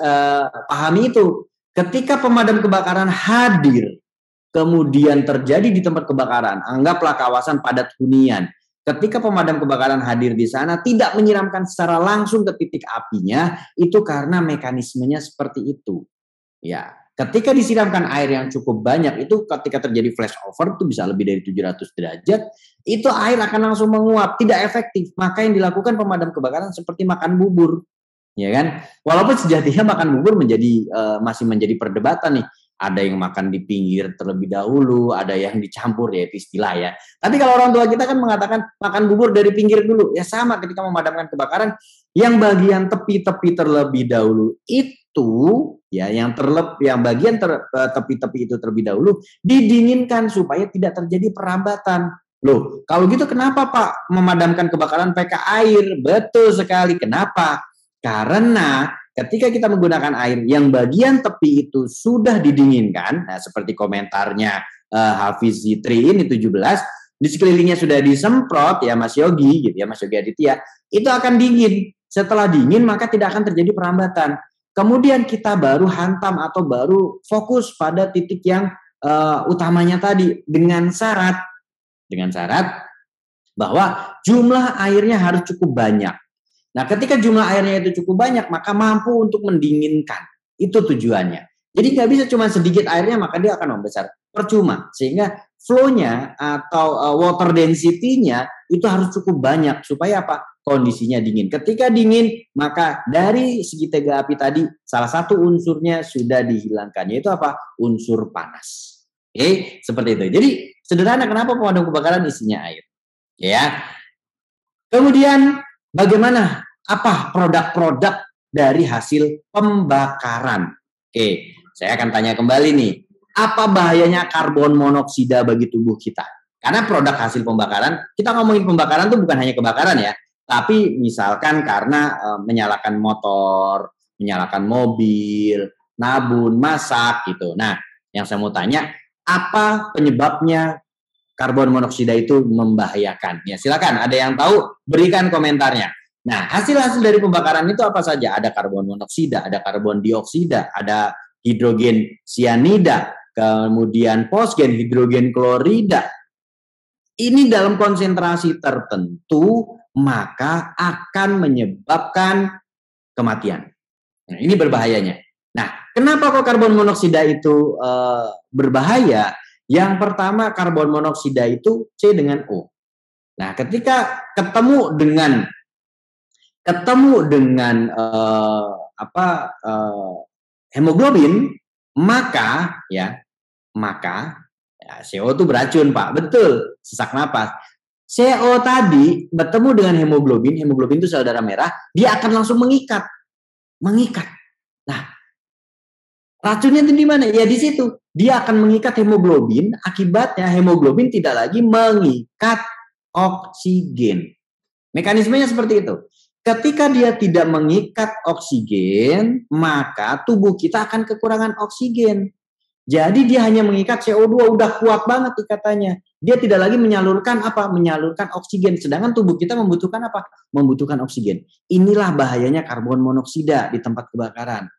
pahami itu. Ketika pemadam kebakaran hadir, kemudian terjadi di tempat kebakaran, anggaplah kawasan padat hunian. Ketika pemadam kebakaran hadir di sana, tidak menyiramkan secara langsung ke titik apinya, itu karena mekanismenya seperti itu. Ya, ketika disiramkan air yang cukup banyak, itu ketika terjadi flashover, itu bisa lebih dari 700 derajat, itu air akan langsung menguap, tidak efektif. Maka yang dilakukan pemadam kebakaran seperti makan bubur. Ya kan? Walaupun sejatinya makan bubur masih menjadi perdebatan nih. Ada yang makan di pinggir terlebih dahulu, ada yang dicampur, ya itu istilah ya. Tapi kalau orang tua kita kan mengatakan makan bubur dari pinggir dulu. Ya sama ketika memadamkan kebakaran, yang bagian tepi-tepi terlebih dahulu itu ya yang bagian tepi-tepi itu terlebih dahulu didinginkan supaya tidak terjadi perambatan. Loh, kalau gitu kenapa Pak memadamkan kebakaran pakai air? Betul sekali. Kenapa? Karena ketika kita menggunakan air yang bagian tepi itu sudah didinginkan, nah seperti komentarnya Hafiz Zitri ini 17, di sekelilingnya sudah disemprot ya Mas Yogi gitu ya, Mas Yogi Aditya, itu akan dingin. Setelah dingin maka tidak akan terjadi perambatan. Kemudian kita baru hantam atau baru fokus pada titik yang utamanya tadi dengan syarat bahwa jumlah airnya harus cukup banyak. Nah, ketika jumlah airnya itu cukup banyak, maka mampu untuk mendinginkan. Itu tujuannya. Jadi nggak bisa cuma sedikit airnya, maka dia akan membesar. Percuma. Sehingga flow-nya atau water density-nya itu harus cukup banyak. Supaya apa? Kondisinya dingin. Ketika dingin, maka dari segitiga api tadi, salah satu unsurnya sudah dihilangkan. Yaitu apa? Unsur panas. Oke, seperti itu. Jadi, sederhana kenapa pemadam kebakaran isinya air. Ya. Kemudian, bagaimana? Apa produk-produk dari hasil pembakaran? Oke, saya akan tanya kembali nih. Apa bahayanya karbon monoksida bagi tubuh kita? Karena produk hasil pembakaran, kita ngomongin pembakaran itu bukan hanya kebakaran ya. Tapi misalkan karena menyalakan motor, menyalakan mobil, nabun, masak gitu. Nah, yang saya mau tanya, apa penyebabnya karbon monoksida itu membahayakan? Ya, silakan. Ada yang tahu? Berikan komentarnya. Nah, hasil-hasil dari pembakaran itu apa saja? Ada karbon monoksida, ada karbon dioksida, ada hidrogen sianida, kemudian fosgen, hidrogen klorida. Ini dalam konsentrasi tertentu, maka akan menyebabkan kematian. Nah, ini berbahayanya. Nah, kenapa kok karbon monoksida itu berbahaya? Yang pertama, karbon monoksida itu C dengan O. Nah, ketika ketemu dengan hemoglobin, maka CO itu beracun, Pak. Betul, sesak napas. CO tadi bertemu dengan hemoglobin itu sel darah merah, dia akan langsung mengikat. Nah, racunnya itu di mana? Ya di situ. Dia akan mengikat hemoglobin, akibatnya hemoglobin tidak lagi mengikat oksigen. Mekanismenya seperti itu. Ketika dia tidak mengikat oksigen, maka tubuh kita akan kekurangan oksigen. Jadi dia hanya mengikat CO2, udah kuat banget ikatannya. Dia tidak lagi menyalurkan oksigen. Sedangkan tubuh kita membutuhkan apa? Membutuhkan oksigen. Inilah bahayanya karbon monoksida di tempat kebakaran.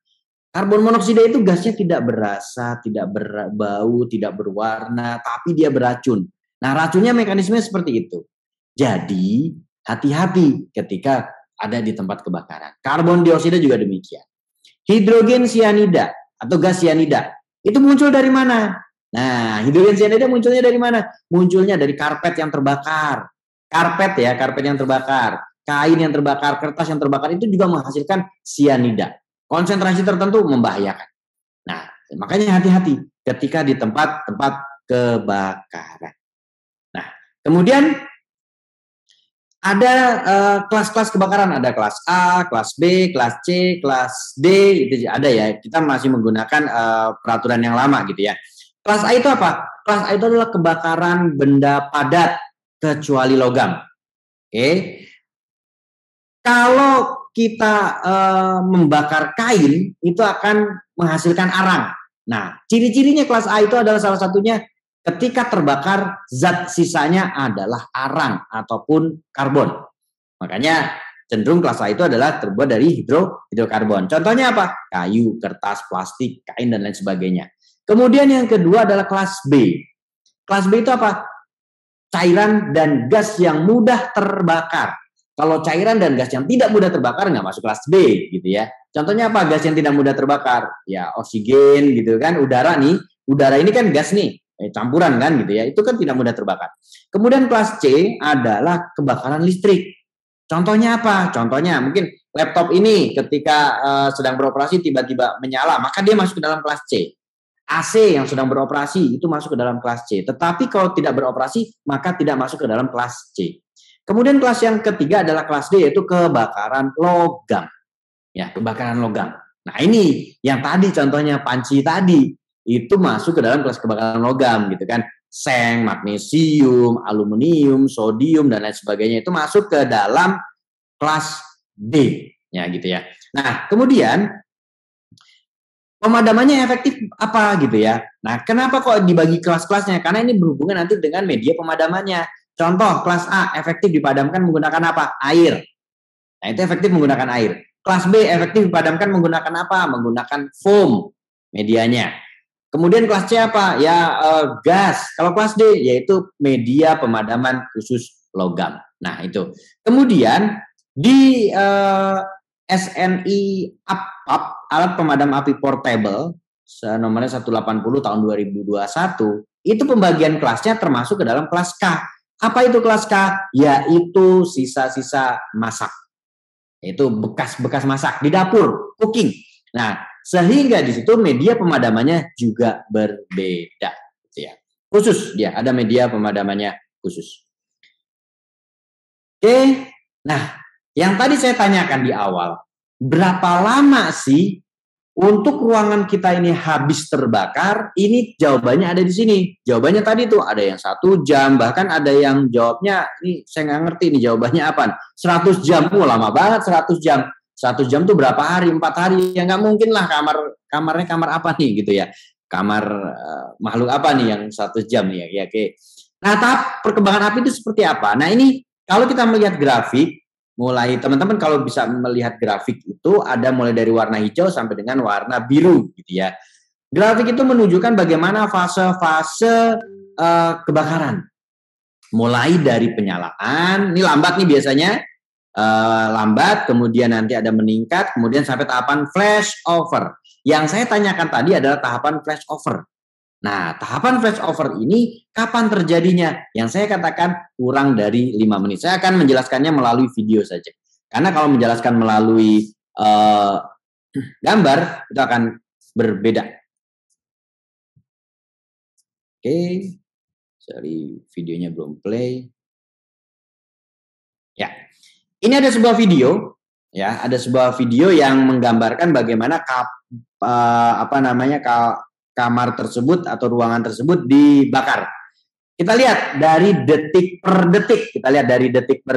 Karbon monoksida itu gasnya tidak berasa, tidak berbau, tidak berwarna, tapi dia beracun. Nah, racunnya mekanismenya seperti itu. Jadi, hati-hati ketika ada di tempat kebakaran. Karbon dioksida juga demikian. Hidrogen sianida atau gas sianida itu muncul dari mana? Nah, hidrogen sianida munculnya dari mana? Munculnya dari karpet yang terbakar. Karpet yang terbakar, kain yang terbakar, kertas yang terbakar itu juga menghasilkan sianida. Konsentrasi tertentu membahayakan. Nah, makanya hati-hati ketika di tempat-tempat kebakaran. Nah, kemudian Ada kelas-kelas kebakaran, ada kelas A, kelas B, kelas C, kelas D, itu ada ya. Kita masih menggunakan peraturan yang lama gitu ya. Kelas A itu apa? Kelas A itu adalah kebakaran benda padat kecuali logam. Oke. Kalau kita membakar kain itu akan menghasilkan arang. Nah, ciri-cirinya kelas A itu adalah salah satunya ketika terbakar zat sisanya adalah arang ataupun karbon. Makanya cenderung kelas A itu adalah terbuat dari hidrokarbon. Contohnya apa? Kayu, kertas, plastik, kain dan lain sebagainya. Kemudian yang kedua adalah kelas B. Kelas B itu apa? Cairan dan gas yang mudah terbakar. Kalau cairan dan gas yang tidak mudah terbakar nggak masuk kelas B gitu ya. Contohnya apa? Gas yang tidak mudah terbakar? Ya oksigen gitu kan, udara nih. Udara ini kan gas nih. Campuran kan gitu ya, itu kan tidak mudah terbakar. Kemudian kelas C adalah kebakaran listrik. Contohnya apa? Contohnya mungkin laptop ini ketika sedang beroperasi tiba-tiba menyala, maka dia masuk ke dalam kelas C. AC yang sedang beroperasi itu masuk ke dalam kelas C. Tetapi kalau tidak beroperasi, maka tidak masuk ke dalam kelas C. Kemudian kelas yang ketiga adalah kelas D, yaitu kebakaran logam. Ya, kebakaran logam. Nah ini yang tadi contohnya panci tadi. Itu masuk ke dalam kelas kebakaran logam gitu kan. Seng, magnesium, aluminium, sodium dan lain sebagainya itu masuk ke dalam kelas D ya gitu ya. Nah, kemudian pemadamannya efektif apa gitu ya. Nah, kenapa kok dibagi kelas-kelasnya? Karena ini berhubungan nanti dengan media pemadamannya. Contoh, kelas A efektif dipadamkan menggunakan apa? Air. Nah, itu efektif menggunakan air. Kelas B efektif dipadamkan menggunakan apa? Menggunakan foam medianya. Kemudian kelas C apa? Ya gas. Kalau kelas D yaitu media pemadaman khusus logam. Nah itu. Kemudian di SNI APAP, alat pemadam api portable, nomornya 180 tahun 2021, itu pembagian kelasnya termasuk ke dalam kelas K. Apa itu kelas K? Yaitu sisa-sisa masak. Itu bekas-bekas masak di dapur, cooking. Nah, sehingga di situ media pemadamannya juga berbeda, gitu ya. Khusus dia ada media pemadamannya khusus. Oke, nah yang tadi saya tanyakan di awal, berapa lama sih untuk ruangan kita ini habis terbakar? Ini jawabannya ada di sini. Jawabannya tadi tuh ada yang 1 jam, bahkan ada yang jawabnya ini saya nggak ngerti nih jawabannya apa. 100 jam, lama banget 100 jam. 100 jam tuh berapa hari? 4 hari? Ya nggak mungkin lah kamarnya kamar apa nih gitu ya. Kamar makhluk apa nih yang 100 jam nih ya. Oke. Nah, tahap perkembangan api itu seperti apa? Nah, ini kalau kita melihat grafik, mulai teman-teman kalau bisa melihat grafik itu ada mulai dari warna hijau sampai dengan warna biru gitu ya. Grafik itu menunjukkan bagaimana fase-fase kebakaran. Mulai dari penyalaan, ini lambat nih biasanya. Lambat, kemudian nanti ada meningkat, kemudian sampai tahapan flash over. Yang saya tanyakan tadi adalah tahapan flash over. Nah, tahapan flash over ini kapan terjadinya? Yang saya katakan kurang dari 5 menit. Saya akan menjelaskannya melalui video saja. Karena kalau menjelaskan melalui gambar, itu akan berbeda. Oke, sorry videonya belum play. Ya. Ini ada sebuah video, ya, ada sebuah video yang menggambarkan bagaimana kamar tersebut atau ruangan tersebut dibakar. Kita lihat dari detik per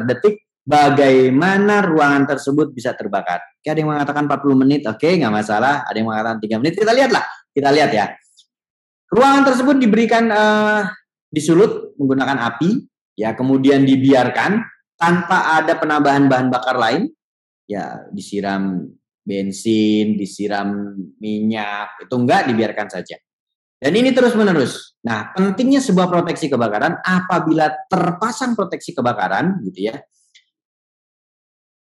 detik, bagaimana ruangan tersebut bisa terbakar. Oke, ada yang mengatakan 40 menit, oke, nggak masalah. Ada yang mengatakan 3 menit, kita lihat ya. Ruangan tersebut diberikan disulut menggunakan api, ya, kemudian dibiarkan tanpa ada penambahan bahan bakar lain, ya disiram bensin, disiram minyak, itu enggak, dibiarkan saja. Dan ini terus-menerus. Nah, pentingnya sebuah proteksi kebakaran apabila terpasang proteksi kebakaran, gitu ya.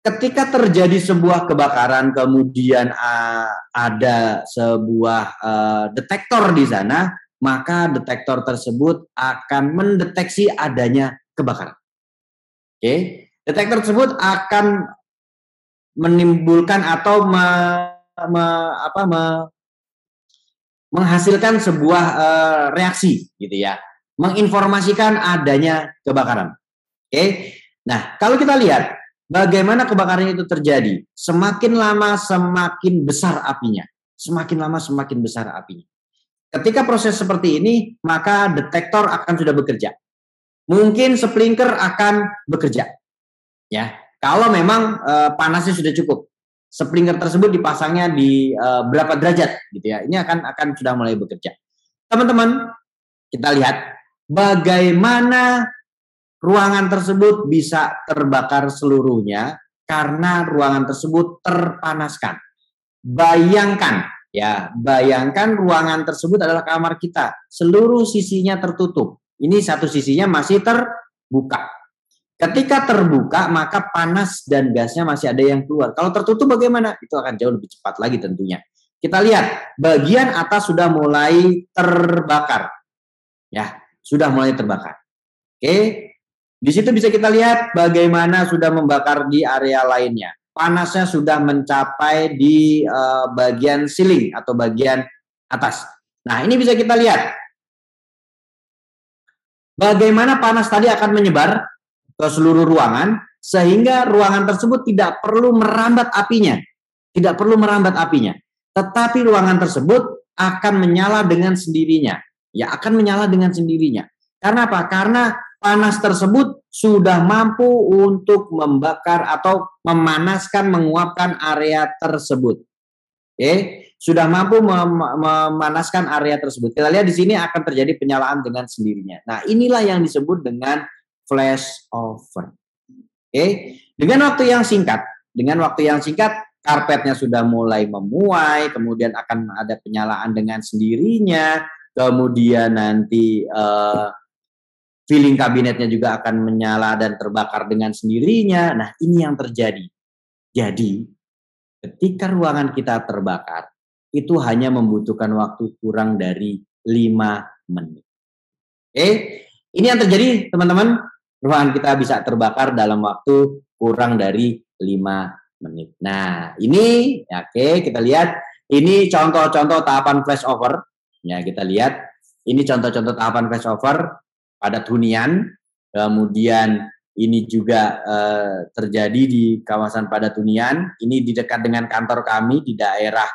Ketika terjadi sebuah kebakaran, kemudian ada sebuah detektor di sana, maka detektor tersebut akan mendeteksi adanya kebakaran. Oke, detektor tersebut akan menimbulkan atau menghasilkan sebuah reaksi, gitu ya, menginformasikan adanya kebakaran. Oke, Nah, kalau kita lihat bagaimana kebakaran itu terjadi, semakin lama semakin besar apinya. Semakin lama semakin besar apinya. Ketika proses seperti ini, maka detektor akan sudah bekerja. Mungkin sprinkler akan bekerja. Ya, kalau memang panasnya sudah cukup. Sprinkler tersebut dipasangnya di berapa derajat gitu ya. Ini akan sudah mulai bekerja. Teman-teman, kita lihat bagaimana ruangan tersebut bisa terbakar seluruhnya karena ruangan tersebut terpanaskan. Bayangkan ruangan tersebut adalah kamar kita. Seluruh sisinya tertutup. Ini satu sisinya masih terbuka. Ketika terbuka, maka panas dan gasnya masih ada yang keluar. Kalau tertutup bagaimana? Itu akan jauh lebih cepat lagi tentunya. Kita lihat, bagian atas sudah mulai terbakar. Ya, sudah mulai terbakar. Oke. Di situ bisa kita lihat bagaimana sudah membakar di area lainnya. Panasnya sudah mencapai di bagian ceiling atau bagian atas. Nah, ini bisa kita lihat. Bagaimana panas tadi akan menyebar ke seluruh ruangan, sehingga ruangan tersebut tidak perlu merambat apinya. Tidak perlu merambat apinya. Tetapi ruangan tersebut akan menyala dengan sendirinya. Ya, akan menyala dengan sendirinya. Karena apa? Karena panas tersebut sudah mampu untuk membakar atau memanaskan, menguapkan area tersebut. Oke, sudah mampu memanaskan area tersebut. Kita lihat di sini akan terjadi penyalaan dengan sendirinya. Nah, inilah yang disebut dengan flashover. Oke, dengan waktu yang singkat, karpetnya sudah mulai memuai, kemudian akan ada penyalaan dengan sendirinya, kemudian nanti filling kabinetnya juga akan menyala dan terbakar dengan sendirinya. Nah, ini yang terjadi. Jadi, ketika ruangan kita terbakar, itu hanya membutuhkan waktu kurang dari 5 menit. Oke, ini yang terjadi teman-teman. Ruangan kita bisa terbakar dalam waktu kurang dari 5 menit. Nah, ini oke, kita lihat. Ini contoh-contoh tahapan flashover. Ya, kita lihat. Ini contoh-contoh tahapan flashover. Padat hunian, kemudian ini juga terjadi di kawasan padat hunian. Ini di dekat dengan kantor kami di daerah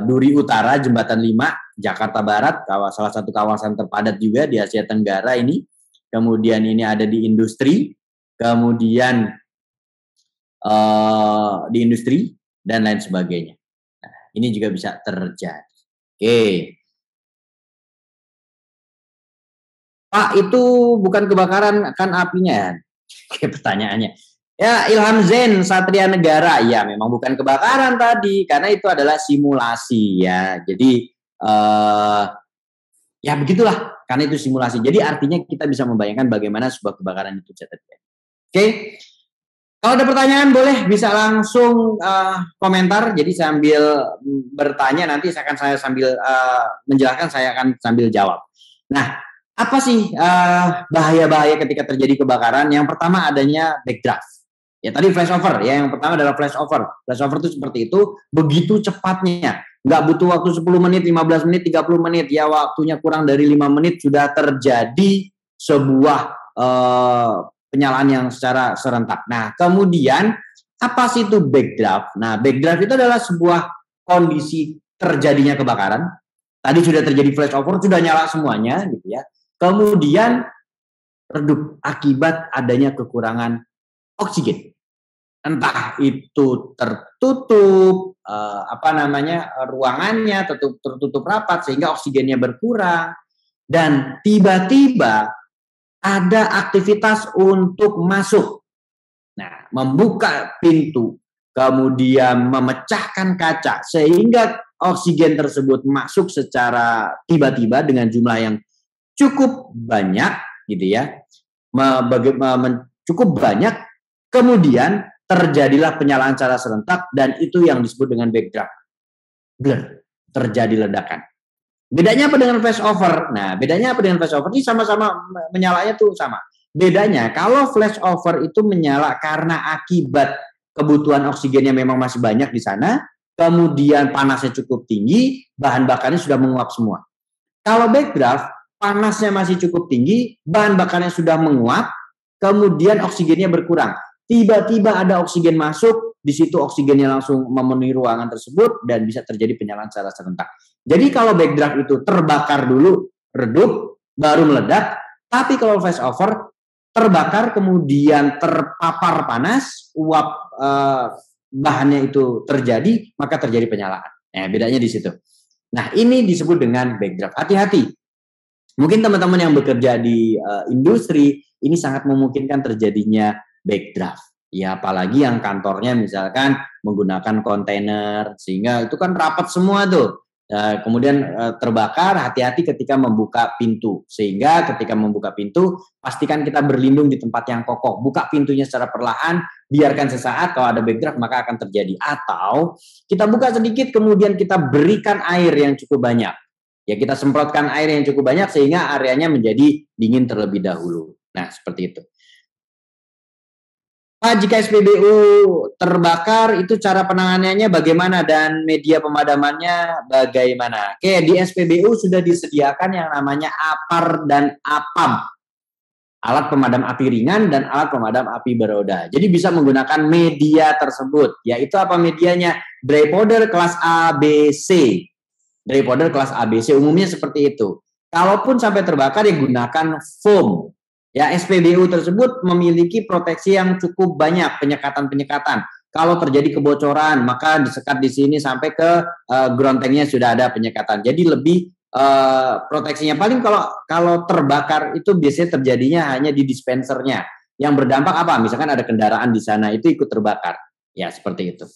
Duri Utara, Jembatan 5, Jakarta Barat, salah satu kawasan terpadat juga di Asia Tenggara ini. Kemudian ini ada di industri, kemudian di industri dan lain sebagainya. Nah, ini juga bisa terjadi. Oke. Pak, itu bukan kebakaran, kan apinya? Kayak pertanyaannya. Ya, Ilham Zain, Satria Negara. Ya, memang bukan kebakaran tadi, karena itu adalah simulasi ya. Jadi, ya begitulah, karena itu simulasi. Jadi artinya kita bisa membayangkan bagaimana sebuah kebakaran itu bisa terjadi. Oke, kalau ada pertanyaan boleh bisa langsung komentar. Jadi sambil bertanya nanti saya sambil menjelaskan, saya akan sambil jawab. Nah, apa sih bahaya-bahaya ketika terjadi kebakaran? Yang pertama adanya backdraft. Ya tadi flashover ya, yang pertama adalah flashover. Flashover itu seperti itu, begitu cepatnya. Nggak butuh waktu 10 menit, 15 menit, 30 menit. Ya waktunya kurang dari 5 menit sudah terjadi sebuah penyalaan yang secara serentak. Nah, kemudian apa sih itu backdraft? Nah, backdraft itu adalah sebuah kondisi terjadinya kebakaran. Tadi sudah terjadi flashover, sudah nyala semuanya gitu ya. Kemudian redup akibat adanya kekurangan oksigen. Entah itu tertutup ruangannya tertutup rapat sehingga oksigennya berkurang, dan tiba-tiba ada aktivitas untuk masuk. Nah, membuka pintu, kemudian memecahkan kaca sehingga oksigen tersebut masuk secara tiba-tiba dengan jumlah yang cukup banyak gitu ya, cukup banyak, kemudian terjadilah penyalaan secara serentak, dan itu yang disebut dengan backdraft. Blur, terjadi ledakan. Bedanya apa dengan flashover? Nah, bedanya apa dengan flashover? Ini sama-sama menyalanya tuh sama. Bedanya kalau flashover itu menyala karena akibat kebutuhan oksigennya memang masih banyak di sana, kemudian panasnya cukup tinggi, bahan bakarnya sudah menguap semua. Kalau backdraft, panasnya masih cukup tinggi, bahan bakarnya sudah menguap, kemudian oksigennya berkurang. Tiba-tiba ada oksigen masuk, di situ oksigennya langsung memenuhi ruangan tersebut dan bisa terjadi penyalaan secara serentak. Jadi kalau backdraft itu terbakar dulu, redup, baru meledak. Tapi kalau flash over, terbakar kemudian terpapar panas, uap bahannya itu terjadi, maka terjadi penyalaan. Nah, bedanya di situ. Nah, ini disebut dengan backdraft. Hati-hati. Mungkin teman-teman yang bekerja di industri, ini sangat memungkinkan terjadinya backdraft. Ya, apalagi yang kantornya misalkan menggunakan kontainer, sehingga itu kan rapat semua tuh. Kemudian terbakar, hati-hati ketika membuka pintu. Sehingga ketika membuka pintu, pastikan kita berlindung di tempat yang kokoh. Buka pintunya secara perlahan, biarkan sesaat, kalau ada backdraft maka akan terjadi. Atau kita buka sedikit, kemudian kita berikan air yang cukup banyak. Ya, kita semprotkan air yang cukup banyak sehingga areanya menjadi dingin terlebih dahulu. Nah, seperti itu. Pak, jika SPBU terbakar, itu cara penanganannya bagaimana dan media pemadamannya bagaimana? Oke, di SPBU sudah disediakan yang namanya APAR dan APAM. Alat pemadam api ringan dan alat pemadam api beroda. Jadi bisa menggunakan media tersebut. Yaitu apa medianya? Dry powder kelas ABC. Dry powder kelas ABC umumnya seperti itu. Kalaupun sampai terbakar, ya gunakan foam. Ya, SPBU tersebut memiliki proteksi yang cukup banyak, penyekatan-penyekatan. Kalau terjadi kebocoran, maka disekat di sini sampai ke ground tanknya sudah ada penyekatan. Jadi lebih proteksinya. Paling kalau terbakar itu biasanya terjadinya hanya di dispensernya. Yang berdampak apa? Misalkan ada kendaraan di sana itu ikut terbakar. Ya, seperti itu.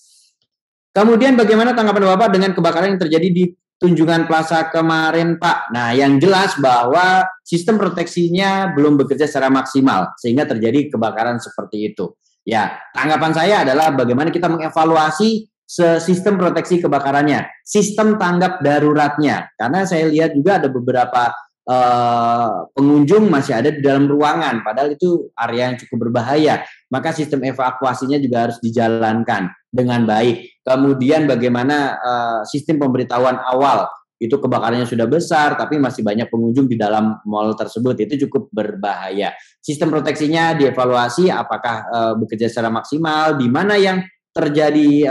Kemudian bagaimana tanggapan Bapak dengan kebakaran yang terjadi di Tunjungan Plaza kemarin, Pak? Nah, yang jelas bahwa sistem proteksinya belum bekerja secara maksimal sehingga terjadi kebakaran seperti itu. Ya, tanggapan saya adalah bagaimana kita mengevaluasi sistem proteksi kebakarannya, sistem tanggap daruratnya. Karena saya lihat juga ada beberapa pengunjung masih ada di dalam ruangan, padahal itu area yang cukup berbahaya. Maka sistem evakuasinya juga harus dijalankan dengan baik. Kemudian bagaimana sistem pemberitahuan awal, itu kebakarannya sudah besar tapi masih banyak pengunjung di dalam mall tersebut, itu cukup berbahaya. Sistem proteksinya dievaluasi apakah bekerja secara maksimal, di mana yang terjadi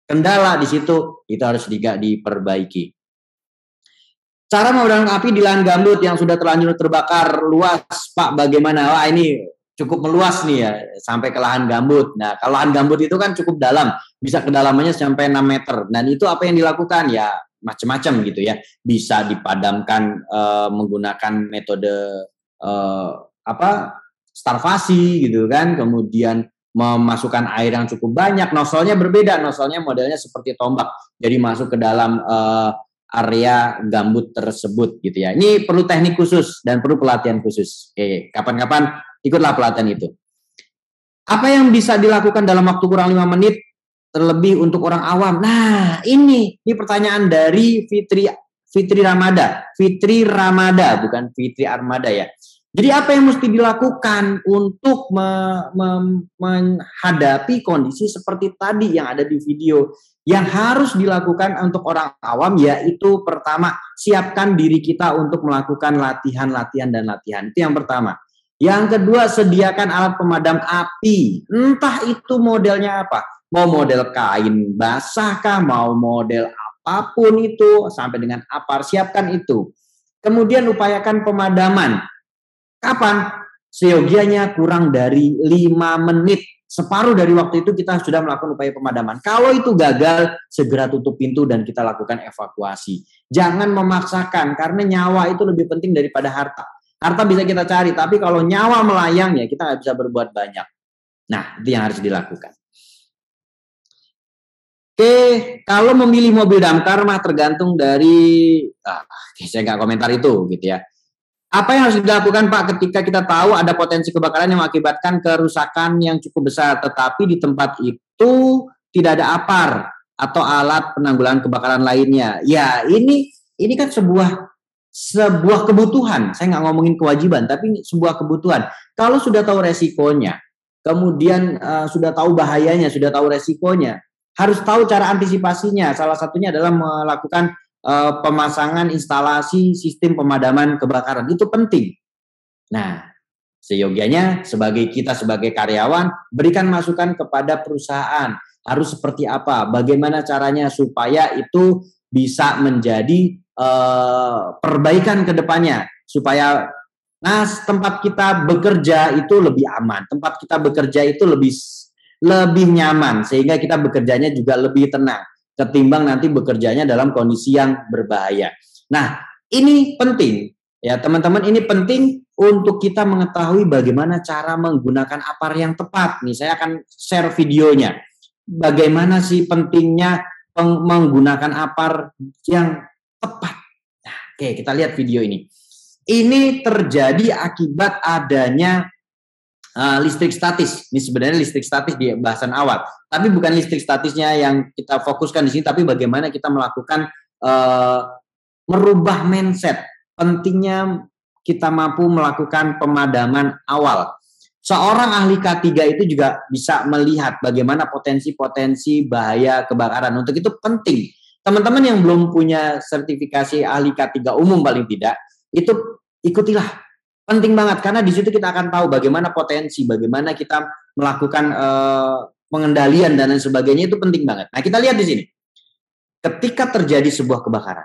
kendala di situ, itu harus diperbaiki. Cara memadamkan api di lahan gambut yang sudah terlanjur terbakar luas, Pak, bagaimana? Wah, ini cukup meluas nih ya, sampai ke lahan gambut. Nah, kalau lahan gambut itu kan cukup dalam, bisa kedalamannya sampai 6 meter. Dan itu apa yang dilakukan? Ya, macam-macam gitu ya. Bisa dipadamkan menggunakan metode starvasi gitu kan, kemudian memasukkan air yang cukup banyak. Nozzle-nya berbeda, nozzle-nya modelnya seperti tombak. Jadi masuk ke dalam area gambut tersebut gitu ya. Ini perlu teknik khusus dan perlu pelatihan khusus. Oke, kapan-kapan ikutlah pelatihan itu. Apa yang bisa dilakukan dalam waktu kurang 5 menit terlebih untuk orang awam? Nah, ini pertanyaan dari Fitri Ramada, bukan Fitri Armada ya. Jadi apa yang mesti dilakukan untuk menghadapi kondisi seperti tadi yang ada di video? Yang harus dilakukan untuk orang awam yaitu pertama, siapkan diri kita untuk melakukan latihan. Itu yang pertama. Yang kedua, sediakan alat pemadam api. Entah itu modelnya apa. Mau model kain basah kah, mau model apapun itu, sampai dengan APAR, siapkan itu. Kemudian upayakan pemadaman. Kapan? Seyogianya kurang dari 5 menit. Separuh dari waktu itu kita sudah melakukan upaya pemadaman. Kalau itu gagal, segera tutup pintu dan kita lakukan evakuasi. Jangan memaksakan, karena nyawa itu lebih penting daripada harta. Harta bisa kita cari, tapi kalau nyawa melayang ya kita nggak bisa berbuat banyak. Nah, itu yang harus dilakukan. Oke, kalau memilih mobil damkar mah tergantung dari, saya nggak komentar itu gitu ya. Apa yang harus dilakukan Pak ketika kita tahu ada potensi kebakaran yang mengakibatkan kerusakan yang cukup besar, tetapi di tempat itu tidak ada APAR atau alat penanggulangan kebakaran lainnya? Ya, ini kan sebuah kebutuhan. Saya nggak ngomongin kewajiban, tapi sebuah kebutuhan. Kalau sudah tahu resikonya, kemudian sudah tahu bahayanya, sudah tahu resikonya, harus tahu cara antisipasinya. Salah satunya adalah melakukan pemasangan instalasi sistem pemadaman kebakaran. Itu penting. Nah, Seyogianya kita sebagai karyawan berikan masukan kepada perusahaan harus seperti apa, bagaimana caranya supaya itu bisa menjadi perbaikan ke depannya, supaya tempat kita bekerja itu lebih aman, tempat kita bekerja itu lebih nyaman, sehingga kita bekerjanya juga lebih tenang ketimbang nanti bekerjanya dalam kondisi yang berbahaya. Nah, ini penting ya teman-teman, ini penting untuk kita mengetahui bagaimana cara menggunakan APAR yang tepat. Nih, saya akan share videonya. Bagaimana sih pentingnya menggunakan APAR yang tepat. Nah, oke, kita lihat video ini. Ini terjadi akibat adanya listrik statis. Ini sebenarnya listrik statis di bahasan awal. Tapi bukan listrik statisnya yang kita fokuskan di sini, tapi bagaimana kita melakukan merubah mindset. Pentingnya kita mampu melakukan pemadaman awal. Seorang ahli K3 itu juga bisa melihat bagaimana potensi-potensi bahaya kebakaran. Untuk itu penting. Teman-teman yang belum punya sertifikasi ahli K3 umum paling tidak, itu ikutilah. Penting banget karena di situ kita akan tahu bagaimana potensi, bagaimana kita melakukan pengendalian dan lain sebagainya, itu penting banget. Nah, kita lihat di sini. Ketika terjadi sebuah kebakaran,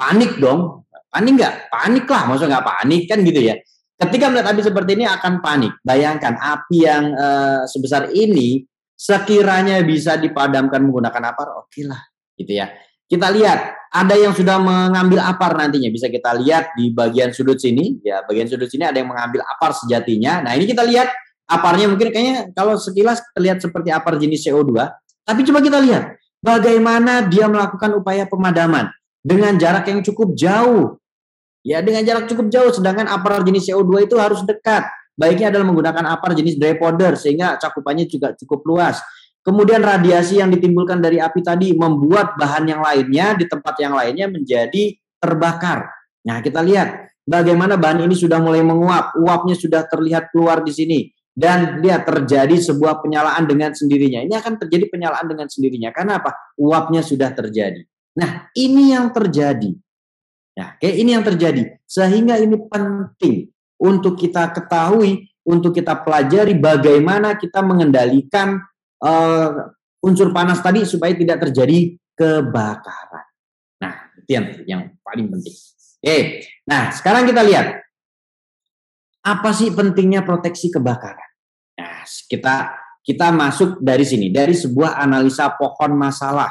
panik dong. Panik nggak? Panik lah, maksudnya nggak panik kan gitu ya. Ketika melihat api seperti ini akan panik. Bayangkan api yang sebesar ini sekiranya bisa dipadamkan menggunakan APAR, oke lah, gitu ya. Kita lihat ada yang sudah mengambil APAR nantinya, bisa kita lihat di bagian sudut sini, ya bagian sudut sini ada yang mengambil APAR sejatinya. Nah ini kita lihat APAR-nya mungkin kayaknya kalau sekilas terlihat seperti APAR jenis CO2, tapi coba kita lihat bagaimana dia melakukan upaya pemadaman dengan jarak yang cukup jauh. Ya, dengan jarak cukup jauh, sedangkan APAR jenis CO2 itu harus dekat. Baiknya adalah menggunakan APAR jenis dry powder sehingga cakupannya juga cukup luas. Kemudian radiasi yang ditimbulkan dari api tadi membuat bahan yang lainnya di tempat yang lainnya menjadi terbakar. Nah, kita lihat bagaimana bahan ini sudah mulai menguap, uapnya sudah terlihat keluar di sini. Dan lihat terjadi sebuah penyalaan dengan sendirinya. Ini akan terjadi penyalaan dengan sendirinya. Karena apa? Uapnya sudah terjadi. Nah, ini yang terjadi. Nah, ini yang terjadi. Sehingga ini penting untuk kita ketahui, untuk kita pelajari bagaimana kita mengendalikan unsur panas tadi supaya tidak terjadi kebakaran. Nah, itu yang paling penting. Nah, sekarang kita lihat apa sih pentingnya proteksi kebakaran. Nah, kita masuk dari sini, dari sebuah analisa pohon masalah.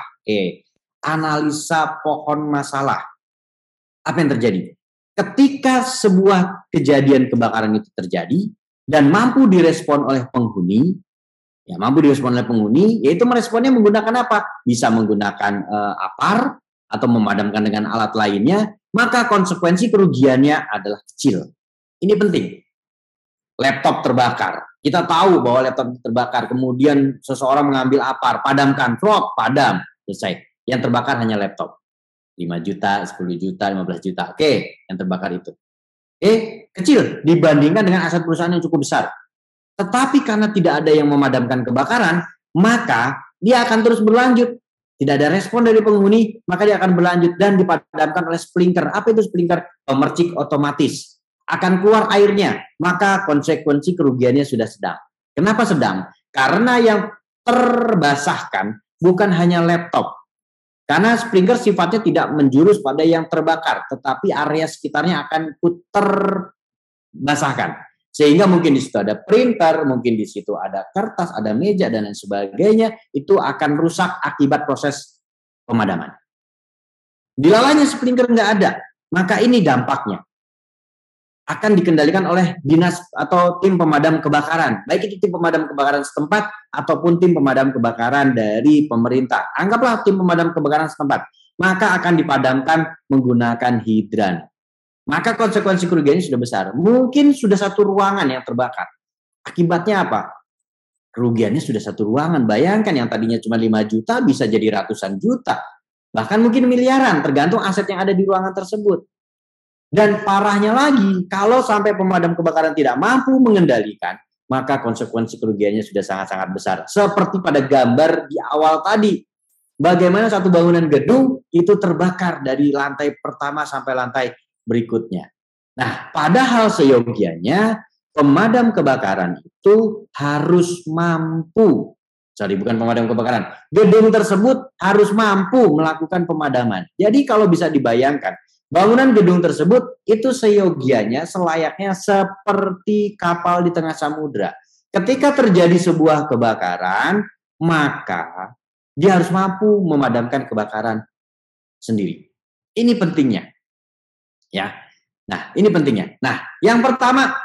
Analisa pohon masalah. Apa yang terjadi? Ketika sebuah kejadian kebakaran itu terjadi dan mampu direspon oleh penghuni, yaitu meresponnya menggunakan apa? Bisa menggunakan APAR atau memadamkan dengan alat lainnya, maka konsekuensi kerugiannya adalah kecil. Ini penting. Laptop terbakar. Kita tahu bahwa laptop terbakar, kemudian seseorang mengambil APAR, padamkan, padam, selesai. Yang terbakar hanya laptop. 5 juta, 10 juta, 15 juta. Oke, yang terbakar itu. Kecil dibandingkan dengan aset perusahaan yang cukup besar. Tetapi karena tidak ada yang memadamkan kebakaran, maka dia akan terus berlanjut. Tidak ada respon dari penghuni, maka dia akan berlanjut dan dipadamkan oleh sprinkler. Apa itu sprinkler? Pemercik otomatis. Akan keluar airnya, maka konsekuensi kerugiannya sudah sedang. Kenapa sedang? Karena yang terbasahkan bukan hanya laptop. Karena sprinkler sifatnya tidak menjurus pada yang terbakar, tetapi area sekitarnya akan terbasahkan. Sehingga mungkin di situ ada printer, mungkin di situ ada kertas, ada meja, dan lain sebagainya. Itu akan rusak akibat proses pemadaman. Dilalanya sprinkler nggak ada, maka ini dampaknya. Akan dikendalikan oleh dinas atau tim pemadam kebakaran. Baik itu tim pemadam kebakaran setempat ataupun tim pemadam kebakaran dari pemerintah. Anggaplah tim pemadam kebakaran setempat. Maka akan dipadamkan menggunakan hidran. Maka konsekuensi kerugiannya sudah besar. Mungkin sudah satu ruangan yang terbakar. Akibatnya apa? Kerugiannya sudah satu ruangan. Bayangkan yang tadinya cuma 5 juta bisa jadi ratusan juta. Bahkan mungkin miliaran tergantung aset yang ada di ruangan tersebut. Dan parahnya lagi, kalau sampai pemadam kebakaran tidak mampu mengendalikan, maka konsekuensi kerugiannya sudah sangat-sangat besar. Seperti pada gambar di awal tadi, bagaimana satu bangunan gedung itu terbakar dari lantai pertama sampai lantai berikutnya. Nah, padahal seyogianya pemadam kebakaran itu harus mampu, bukan pemadam kebakaran, gedung tersebut harus mampu melakukan pemadaman. Jadi kalau bisa dibayangkan, bangunan gedung tersebut itu seyogianya, selayaknya seperti kapal di tengah samudra. Ketika terjadi sebuah kebakaran, maka dia harus mampu memadamkan kebakaran sendiri. Ini pentingnya. Ya. Nah, ini pentingnya. Nah, yang pertama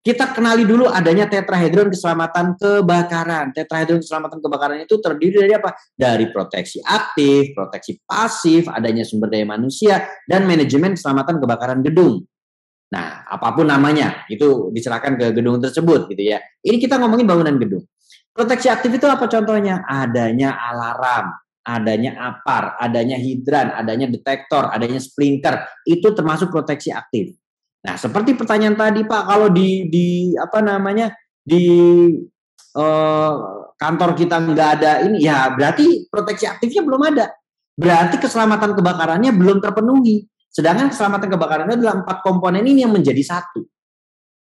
kita kenali dulu adanya tetrahedron keselamatan kebakaran. Tetrahedron keselamatan kebakaran itu terdiri dari apa? Dari proteksi aktif, proteksi pasif, adanya sumber daya manusia, dan manajemen keselamatan kebakaran gedung. Nah, apapun namanya, itu diserahkan ke gedung tersebut gitu ya. Ini kita ngomongin bangunan gedung. Proteksi aktif itu apa contohnya? Adanya alarm, adanya APAR, adanya hidran, adanya detektor, adanya sprinkler, itu termasuk proteksi aktif. Nah, seperti pertanyaan tadi Pak, kalau di kantor kita nggak ada ini, ya berarti proteksi aktifnya belum ada. Berarti keselamatan kebakarannya belum terpenuhi. Sedangkan keselamatan kebakarannya adalah 4 komponen ini yang menjadi satu.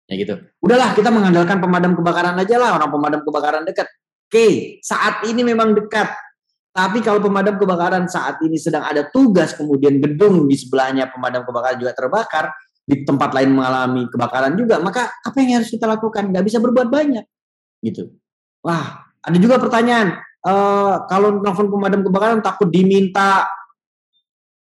Ya gitu. Udahlah, kita mengandalkan pemadam kebakaran aja lah, orang pemadam kebakaran dekat. Oke, saat ini memang dekat. Tapi kalau pemadam kebakaran saat ini sedang ada tugas, kemudian gedung di sebelahnya pemadam kebakaran juga terbakar, di tempat lain mengalami kebakaran juga, maka apa yang harus kita lakukan? Nggak bisa berbuat banyak. Gitu. Wah, ada juga pertanyaan, kalau nelfon pemadam kebakaran takut diminta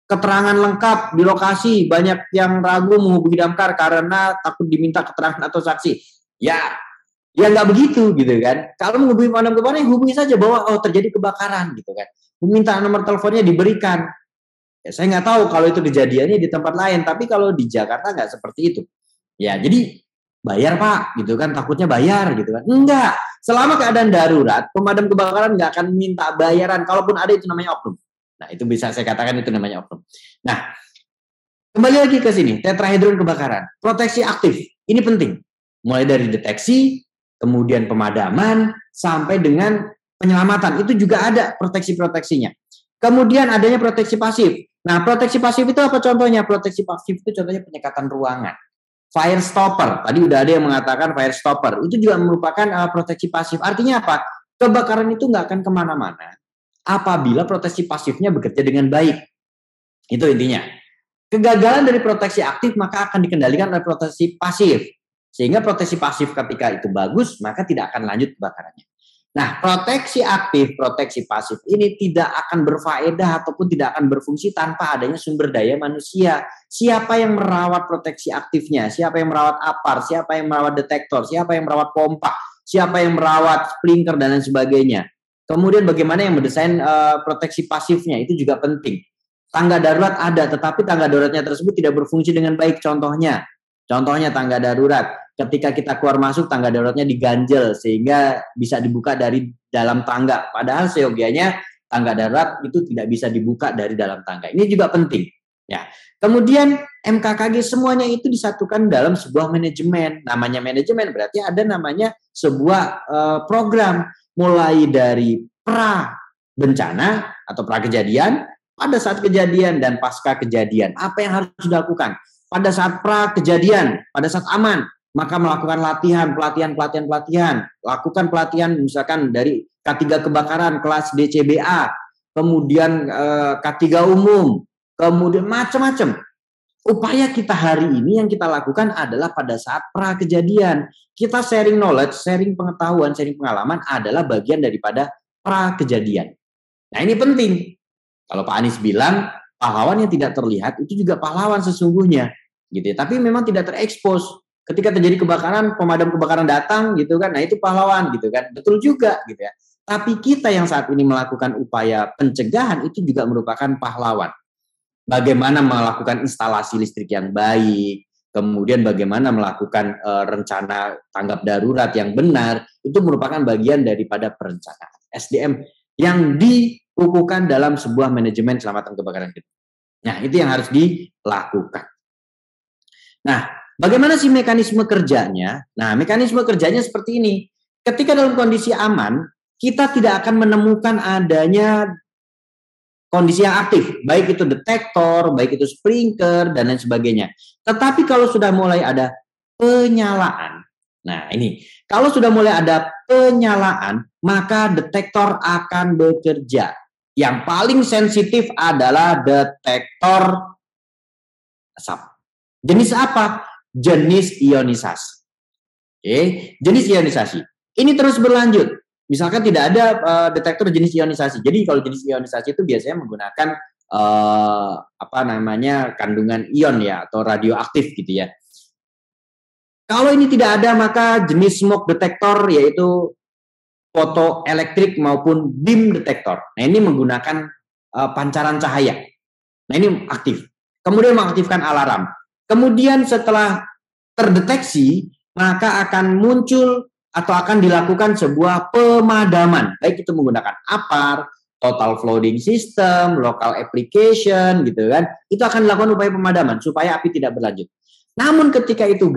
keterangan lengkap di lokasi, banyak yang ragu menghubungi damkar karena takut diminta keterangan atau saksi. Ya nggak begitu gitu kan. Kalau menghubungi pemadam kebakaran, hubungi saja bahwa terjadi kebakaran gitu kan. Meminta nomor teleponnya diberikan. Ya, saya nggak tahu kalau itu kejadiannya di tempat lain, tapi kalau di Jakarta nggak seperti itu. Ya, jadi bayar Pak, gitu kan, takutnya bayar gitu kan. Enggak, selama keadaan darurat, pemadam kebakaran nggak akan minta bayaran. Kalaupun ada, itu namanya oknum. Nah, itu bisa saya katakan itu namanya oknum. Nah, kembali lagi ke sini, tetrahedron kebakaran. Proteksi aktif, ini penting. Mulai dari deteksi, kemudian pemadaman, sampai dengan penyelamatan. Itu juga ada proteksi-proteksinya. Kemudian adanya proteksi pasif. Nah, proteksi pasif itu apa contohnya? Proteksi pasif itu contohnya penyekatan ruangan. Fire stopper, tadi udah ada yang mengatakan fire stopper. Itu juga merupakan proteksi pasif. Artinya apa? Kebakaran itu nggak akan kemana-mana apabila proteksi pasifnya bekerja dengan baik. Itu intinya. Kegagalan dari proteksi aktif maka akan dikendalikan oleh proteksi pasif. Sehingga proteksi pasif ketika itu bagus, maka tidak akan lanjut kebakarannya. Nah, proteksi aktif, proteksi pasif ini tidak akan berfaedah ataupun tidak akan berfungsi tanpa adanya sumber daya manusia. Siapa yang merawat proteksi aktifnya? Siapa yang merawat APAR? Siapa yang merawat detektor? Siapa yang merawat pompa? Siapa yang merawat sprinkler dan lain sebagainya? Kemudian bagaimana yang mendesain proteksi pasifnya? Itu juga penting. Tangga darurat ada, tetapi tangga daruratnya tersebut tidak berfungsi dengan baik. Contohnya tangga darurat. Ketika kita keluar masuk, tangga daruratnya diganjel sehingga bisa dibuka dari dalam tangga. Padahal seyogianya tangga darurat itu tidak bisa dibuka dari dalam tangga. Ini juga penting. Ya. Kemudian MKKG semuanya itu disatukan dalam sebuah manajemen. Namanya manajemen berarti ada namanya sebuah program mulai dari pra bencana atau pra kejadian, pada saat kejadian dan pasca kejadian. Apa yang harus dilakukan? Pada saat pra kejadian, pada saat aman, maka melakukan pelatihan. Lakukan pelatihan misalkan dari K3 kebakaran kelas DCBA, kemudian K3 umum, kemudian macam-macam. Upaya kita hari ini yang kita lakukan adalah pada saat pra kejadian. Kita sharing knowledge, sharing pengetahuan, sharing pengalaman adalah bagian daripada pra kejadian. Nah, ini penting. Kalau Pak Anies bilang pahlawan yang tidak terlihat itu juga pahlawan sesungguhnya, gitu ya. Tapi memang tidak terekspos. Ketika terjadi kebakaran, pemadam kebakaran datang, gitu kan. Nah, itu pahlawan, gitu kan. Betul juga, gitu ya. Tapi kita yang saat ini melakukan upaya pencegahan itu juga merupakan pahlawan. Bagaimana melakukan instalasi listrik yang baik, kemudian bagaimana melakukan rencana tanggap darurat yang benar, itu merupakan bagian daripada perencanaan SDM yang dikukuhkan dalam sebuah manajemen keselamatan kebakaran gedung. Nah, itu yang harus dilakukan. Nah, bagaimana sih mekanisme kerjanya? Nah, mekanisme kerjanya seperti ini. Ketika dalam kondisi aman, kita tidak akan menemukan adanya kondisi yang aktif, baik itu detektor, baik itu sprinkler, dan lain sebagainya. Tetapi kalau sudah mulai ada penyalaan, Nah, ini kalau sudah mulai ada penyalaan, maka detektor akan bekerja. Yang paling sensitif adalah detektor asap. Jenis apa? Jenis ionisasi. Oke, jenis ionisasi. Ini terus berlanjut. Misalkan tidak ada detektor jenis ionisasi. Jadi kalau jenis ionisasi itu biasanya menggunakan kandungan ion ya atau radioaktif gitu ya. Kalau ini tidak ada, maka jenis smoke detector yaitu fotoelektrik maupun beam detector. Nah, ini menggunakan pancaran cahaya. Nah, ini aktif. Kemudian mengaktifkan alarm. Kemudian setelah terdeteksi, maka akan muncul atau akan dilakukan sebuah pemadaman. Baik itu menggunakan APAR, total flooding system, local application gitu kan. Itu akan dilakukan upaya pemadaman supaya api tidak berlanjut. Namun ketika itu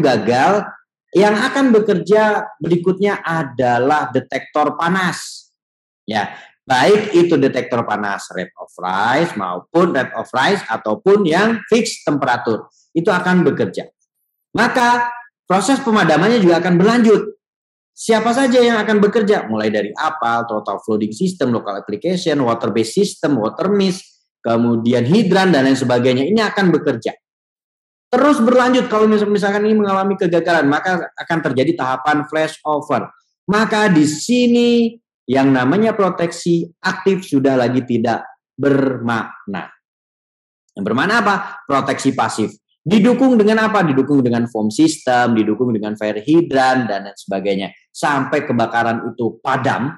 gagal, yang akan bekerja berikutnya adalah detektor panas. Ya, baik itu detektor panas rate of rise maupun rate of rise ataupun yang fixed temperatur. Itu akan bekerja. Maka proses pemadamannya juga akan berlanjut. Siapa saja yang akan bekerja? Mulai dari APAL, total flooding system, local application, water based system, water mist, kemudian hidran dan lain sebagainya. Ini akan bekerja. Terus berlanjut kalau misalkan ini mengalami kegagalan, maka akan terjadi tahapan flashover. Maka di sini yang namanya proteksi aktif sudah lagi tidak bermakna. Yang bermakna apa? Proteksi pasif. Didukung dengan apa? Didukung dengan foam system, didukung dengan fire hydrant dan lain sebagainya. Sampai kebakaran itu padam.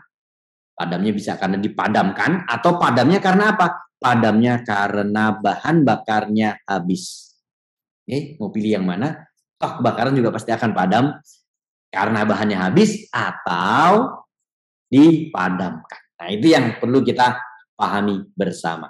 Padamnya bisa karena dipadamkan atau padamnya karena apa? Padamnya karena bahan bakarnya habis. Mau pilih yang mana? Kebakaran juga pasti akan padam karena bahannya habis atau dipadamkan. Nah, itu yang perlu kita pahami bersama.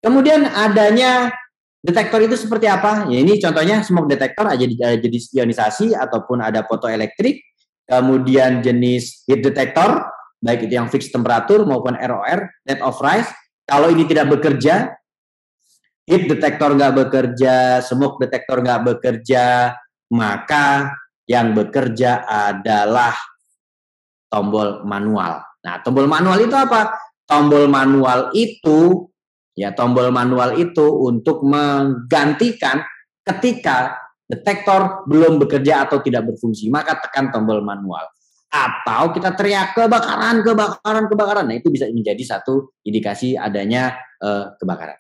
Kemudian adanya detektor itu seperti apa? Ya, ini contohnya smoke detector aja jenis ionisasi ataupun ada fotoelektrik. Kemudian jenis heat detector, baik itu yang fixed temperatur maupun ROR, rate of rise. Kalau ini tidak bekerja, heat detector nggak bekerja, smoke detector nggak bekerja, maka yang bekerja adalah tombol manual. Nah, tombol manual itu apa? Tombol manual itu untuk menggantikan ketika detektor belum bekerja atau tidak berfungsi, maka tekan tombol manual. Atau kita teriak kebakaran. Nah, itu bisa menjadi satu indikasi adanya kebakaran.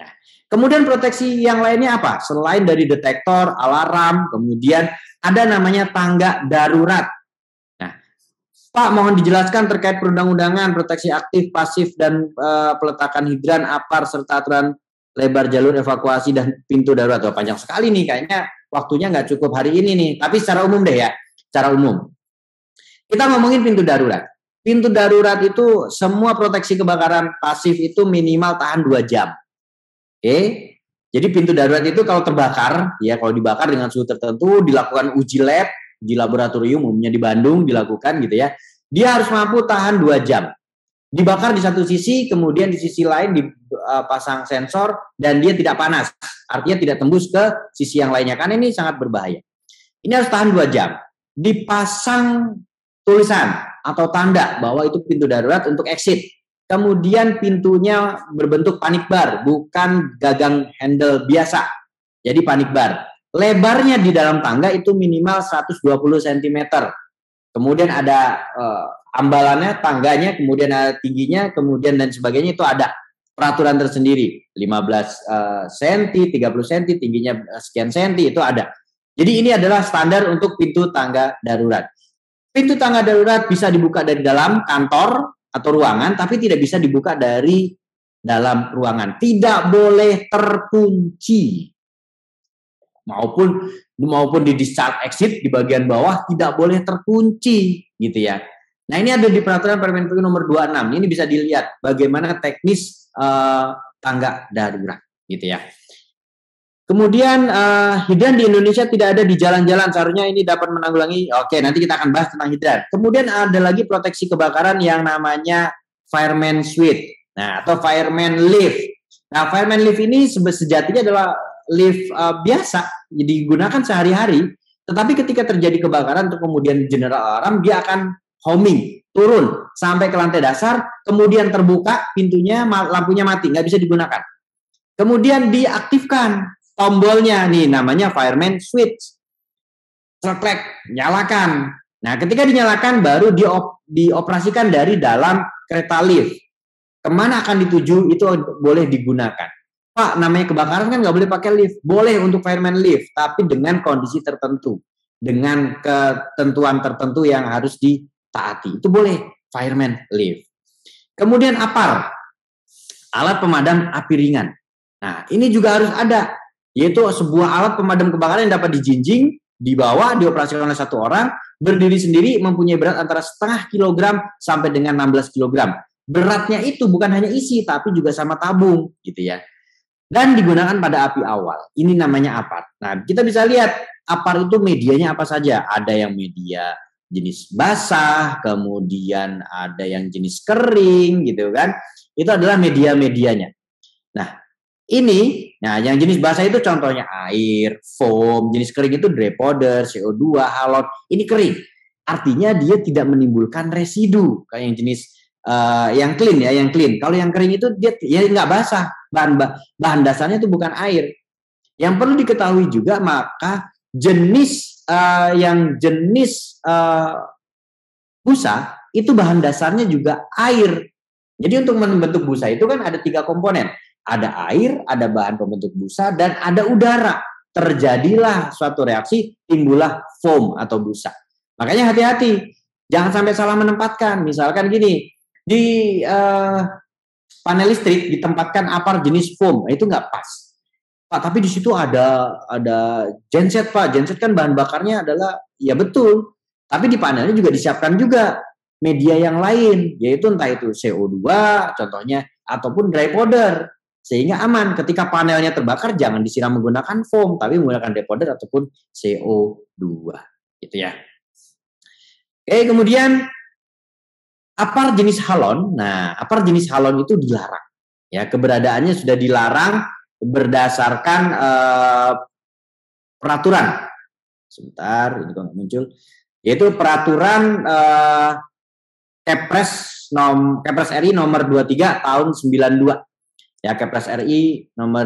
Nah, kemudian proteksi yang lainnya apa? Selain dari detektor, alarm, kemudian ada namanya tangga darurat. Nah, Pak, mohon dijelaskan terkait perundang-undangan, proteksi aktif, pasif, dan peletakan hidran, APAR, serta aturan lebar jalur evakuasi dan pintu darurat. Oh, panjang sekali nih, kayaknya waktunya nggak cukup hari ini nih. Tapi secara umum deh ya, secara umum. Kita ngomongin pintu darurat. Pintu darurat itu semua proteksi kebakaran pasif itu minimal tahan 2 jam. Oke, jadi pintu darurat itu kalau terbakar, ya kalau dibakar dengan suhu tertentu, dilakukan uji lab, di laboratorium umumnya di Bandung dilakukan gitu ya, dia harus mampu tahan 2 jam. Dibakar di satu sisi, kemudian di sisi lain dipasang sensor, dan dia tidak panas. Artinya tidak tembus ke sisi yang lainnya, karena ini sangat berbahaya. Ini harus tahan 2 jam. Dipasang tulisan atau tanda bahwa itu pintu darurat untuk exit. Kemudian pintunya berbentuk panik bar, bukan gagang handle biasa. Jadi panik bar. Lebarnya di dalam tangga itu minimal 120 cm. Kemudian ada ambalannya, tangganya, kemudian ada tingginya, kemudian dan sebagainya, itu ada peraturan tersendiri. 15 cm, 30 cm, tingginya sekian cm, itu ada. Jadi ini adalah standar untuk pintu tangga darurat. Pintu tangga darurat bisa dibuka dari dalam kantor atau ruangan, tapi tidak bisa dibuka dari dalam ruangan. Tidak boleh terkunci. Maupun di discharge exit di bagian bawah tidak boleh terkunci gitu ya. Nah, ini ada di peraturan Permendikbud nomor 26. Ini bisa dilihat bagaimana teknis tangga darurat gitu ya. Kemudian hidran di Indonesia tidak ada di jalan-jalan, seharusnya ini dapat menanggulangi. Oke, nanti kita akan bahas tentang hidran. Kemudian ada lagi proteksi kebakaran yang namanya fireman suite, nah atau fireman lift. Nah, fireman lift ini sejatinya adalah lift biasa, digunakan sehari-hari, Tetapi ketika terjadi kebakaran untuk kemudian general alarm, dia akan homing, turun sampai ke lantai dasar, kemudian terbuka pintunya, lampunya mati, nggak bisa digunakan. Kemudian diaktifkan tombolnya, nih namanya fireman switch. Ceklek, nyalakan. Nah, ketika dinyalakan baru dioperasikan dari dalam kereta lift. Kemana akan dituju itu boleh digunakan. Pak, namanya kebakaran kan nggak boleh pakai lift. Boleh untuk fireman lift, tapi dengan kondisi tertentu. Dengan ketentuan tertentu yang harus ditaati. Itu boleh fireman lift. Kemudian APAR, alat pemadam api ringan. Nah, ini juga harus ada. Yaitu sebuah alat pemadam kebakaran yang dapat dijinjing, dibawa, dioperasikan oleh satu orang, berdiri sendiri, mempunyai berat antara setengah kilogram sampai dengan 16 kilogram. Beratnya itu bukan hanya isi, tapi juga sama tabung, gitu ya. Dan digunakan pada api awal. Ini namanya APAR. Nah, kita bisa lihat APAR itu medianya apa saja. Ada yang media jenis basah, kemudian ada yang jenis kering, gitu kan. Itu adalah media-medianya. Nah, yang jenis basah itu contohnya air, foam, jenis kering itu dry powder, CO2, halon. Ini kering. Artinya dia tidak menimbulkan residu. Kayak yang jenis yang clean ya, yang clean. Kalau yang kering itu dia ya nggak basah. Bahan dasarnya itu bukan air. Yang perlu diketahui juga maka jenis busa itu bahan dasarnya juga air. Jadi untuk membentuk busa itu kan ada 3 komponen. Ada air, ada bahan pembentuk busa, dan ada udara. Terjadilah suatu reaksi, timbullah foam atau busa. Makanya hati-hati, jangan sampai salah menempatkan. Misalkan gini, di panel listrik ditempatkan APAR jenis foam, itu nggak pas. Pak, tapi di situ ada genset, Pak. Genset kan bahan bakarnya adalah, ya betul. Tapi di panelnya juga disiapkan juga media yang lain, yaitu entah itu CO2 contohnya, ataupun dry powder. Sehingga aman, ketika panelnya terbakar jangan disiram menggunakan foam, tapi menggunakan dry powder ataupun CO2, gitu ya. Oke, kemudian APAR jenis halon. Nah, APAR jenis halon itu dilarang. Ya, keberadaannya sudah dilarang berdasarkan peraturan. Sebentar, ini kok nggak muncul. Yaitu peraturan Kepres RI nomor 23 tahun 92. Ya, Kepres RI nomor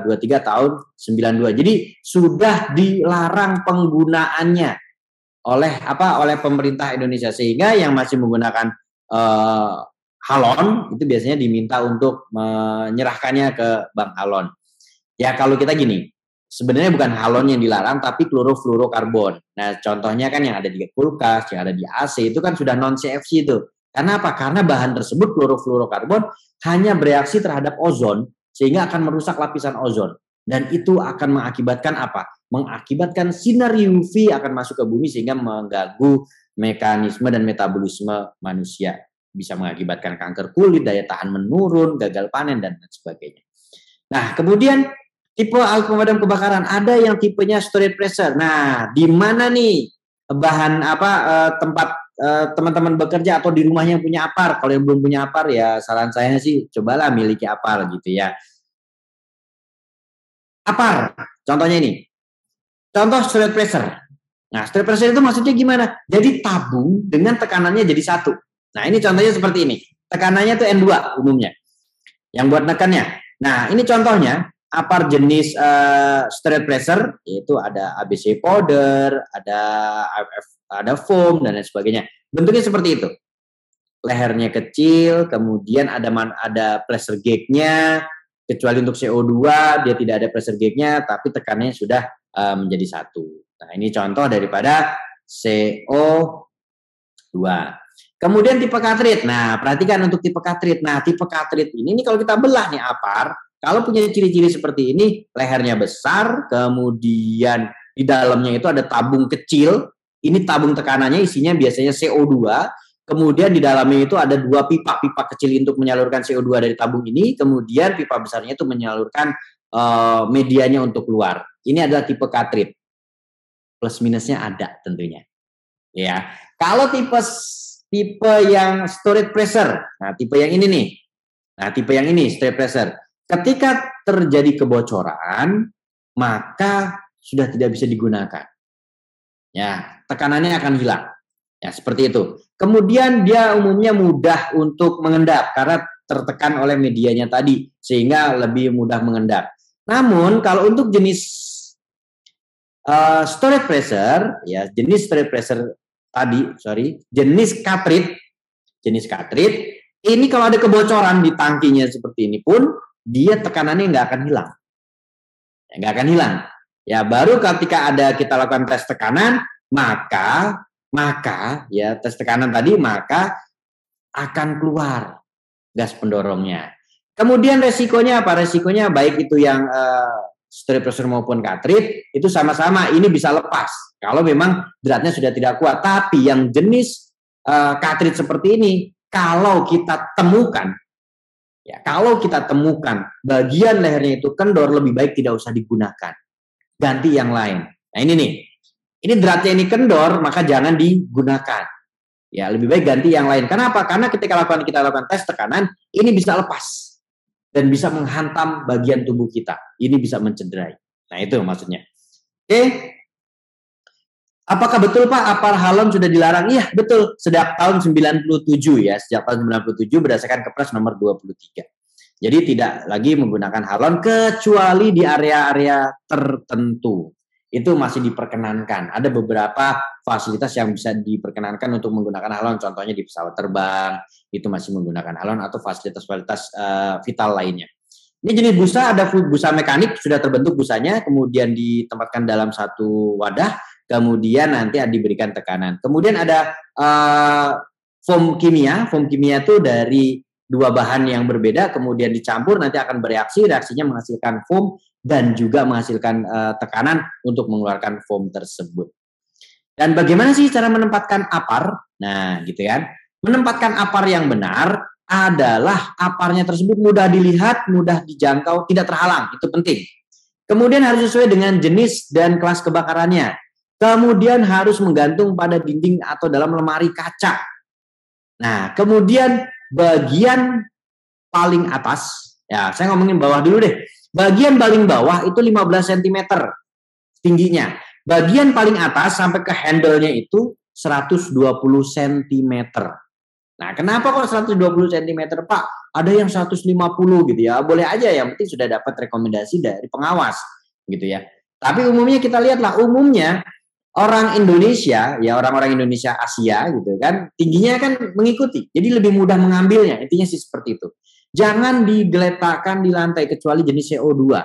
23 tahun 92. Jadi sudah dilarang penggunaannya oleh pemerintah Indonesia, sehingga yang masih menggunakan halon itu biasanya diminta untuk menyerahkannya ke Bank Halon. Ya, kalau kita gini, sebenarnya bukan halon yang dilarang tapi klorofluorokarbon. Nah, contohnya kan yang ada di kulkas, yang ada di AC itu kan sudah non CFC itu. Karena apa? Karena bahan tersebut klorofluorokarbon hanya bereaksi terhadap ozon sehingga akan merusak lapisan ozon, dan itu akan mengakibatkan apa? Mengakibatkan sinar UV akan masuk ke bumi sehingga mengganggu mekanisme dan metabolisme manusia, bisa mengakibatkan kanker kulit, daya tahan menurun, gagal panen dan sebagainya. Nah, kemudian tipe alat pemadam kebakaran ada yang tipenya storage pressure. Nah, di mana nih bahan tempat teman-teman bekerja atau di rumahnya yang punya APAR? Kalau yang belum punya APAR ya saran saya sih cobalah miliki APAR gitu ya. APAR, contohnya ini. Contoh storage pressure. Nah, storage pressure itu maksudnya gimana? Jadi tabung dengan tekanannya jadi satu. Nah, ini contohnya seperti ini. Tekanannya itu N2 umumnya. Yang buat nekannya. Nah, ini contohnya APAR jenis storage pressure, yaitu ada ABC powder, ada foam dan lain sebagainya. Bentuknya seperti itu. Lehernya kecil, kemudian ada pressure gauge-nya, kecuali untuk CO2 dia tidak ada pressure gauge-nya, tapi tekanannya sudah menjadi satu. Nah, ini contoh daripada CO2. Kemudian tipe cartridge. Nah, perhatikan untuk tipe cartridge. Nah, tipe cartridge ini kalau kita belah nih APAR, kalau punya ciri-ciri seperti ini, lehernya besar, kemudian di dalamnya itu ada tabung kecil. Ini tabung tekanannya isinya biasanya CO2. Kemudian di dalamnya itu ada 2 pipa kecil untuk menyalurkan CO2 dari tabung ini. Kemudian pipa besarnya itu menyalurkan medianya untuk keluar. Ini adalah tipe cartridge. Plus minusnya ada tentunya. Ya, kalau tipe yang storage pressure. Nah, tipe yang ini nih. Nah, tipe yang ini storage pressure. Ketika terjadi kebocoran, maka sudah tidak bisa digunakan. Ya, tekanannya akan hilang. Ya, seperti itu. Kemudian dia umumnya mudah untuk mengendap karena tertekan oleh medianya tadi, sehingga lebih mudah mengendap. Namun kalau untuk jenis storage pressure, ya jenis storage pressure tadi, jenis cartridge, ini kalau ada kebocoran di tangkinya seperti ini pun, dia tekanannya nggak akan hilang. Nggak akan hilang. Ya, baru ketika kita lakukan tes tekanan, maka ya tes tekanan tadi, maka akan keluar gas pendorongnya. Kemudian resikonya apa? Resikonya baik itu yang storage pressure maupun cartridge itu sama-sama ini bisa lepas kalau memang dratnya sudah tidak kuat. Tapi yang jenis cartridge seperti ini, kalau kita temukan bagian lehernya itu kendor, lebih baik tidak usah digunakan, ganti yang lain. Nah ini dratnya ini kendor, maka jangan digunakan. Ya, lebih baik ganti yang lain. Kenapa? Karena ketika kita lakukan tes tekanan, ini bisa lepas dan bisa menghantam bagian tubuh kita. Ini bisa mencederai. Nah, itu maksudnya. Oke. Apakah betul Pak, apar halon sudah dilarang? Iya, betul. Sejak tahun 97 ya. Sejak tahun 97 berdasarkan Kepres nomor 23. Jadi tidak lagi menggunakan halon kecuali di area-area tertentu. Itu masih diperkenankan. Ada beberapa fasilitas yang bisa diperkenankan untuk menggunakan halon. Contohnya di pesawat terbang, itu masih menggunakan halon atau fasilitas-fasilitas vital lainnya. Ini jenis busa, ada busa mekanik, sudah terbentuk busanya, kemudian ditempatkan dalam satu wadah, kemudian nanti diberikan tekanan. Kemudian ada foam kimia. Foam kimia itu dari dua bahan yang berbeda, kemudian dicampur, nanti akan bereaksi, reaksinya menghasilkan foam, dan juga menghasilkan tekanan untuk mengeluarkan foam tersebut. Dan bagaimana sih cara menempatkan apar? Nah, gitu kan. Menempatkan apar yang benar adalah aparnya tersebut mudah dilihat, mudah dijangkau, tidak terhalang. Itu penting. Kemudian harus sesuai dengan jenis dan kelas kebakarannya. Kemudian harus menggantung pada dinding atau dalam lemari kaca. Nah, kemudian bagian paling atas, ya saya ngomongin bawah dulu deh. Bagian paling bawah itu 15 cm tingginya. Bagian paling atas sampai ke handle-nya itu 120 cm. Nah, kenapa kok 120 cm, Pak? Ada yang 150 gitu ya. Boleh aja, yang penting sudah dapat rekomendasi dari pengawas gitu ya. Tapi umumnya kita lihatlah, umumnya orang Indonesia, ya orang-orang Indonesia Asia gitu kan, tingginya kan mengikuti. Jadi lebih mudah mengambilnya. Intinya sih seperti itu. Jangan digeletakkan di lantai kecuali jenis CO2.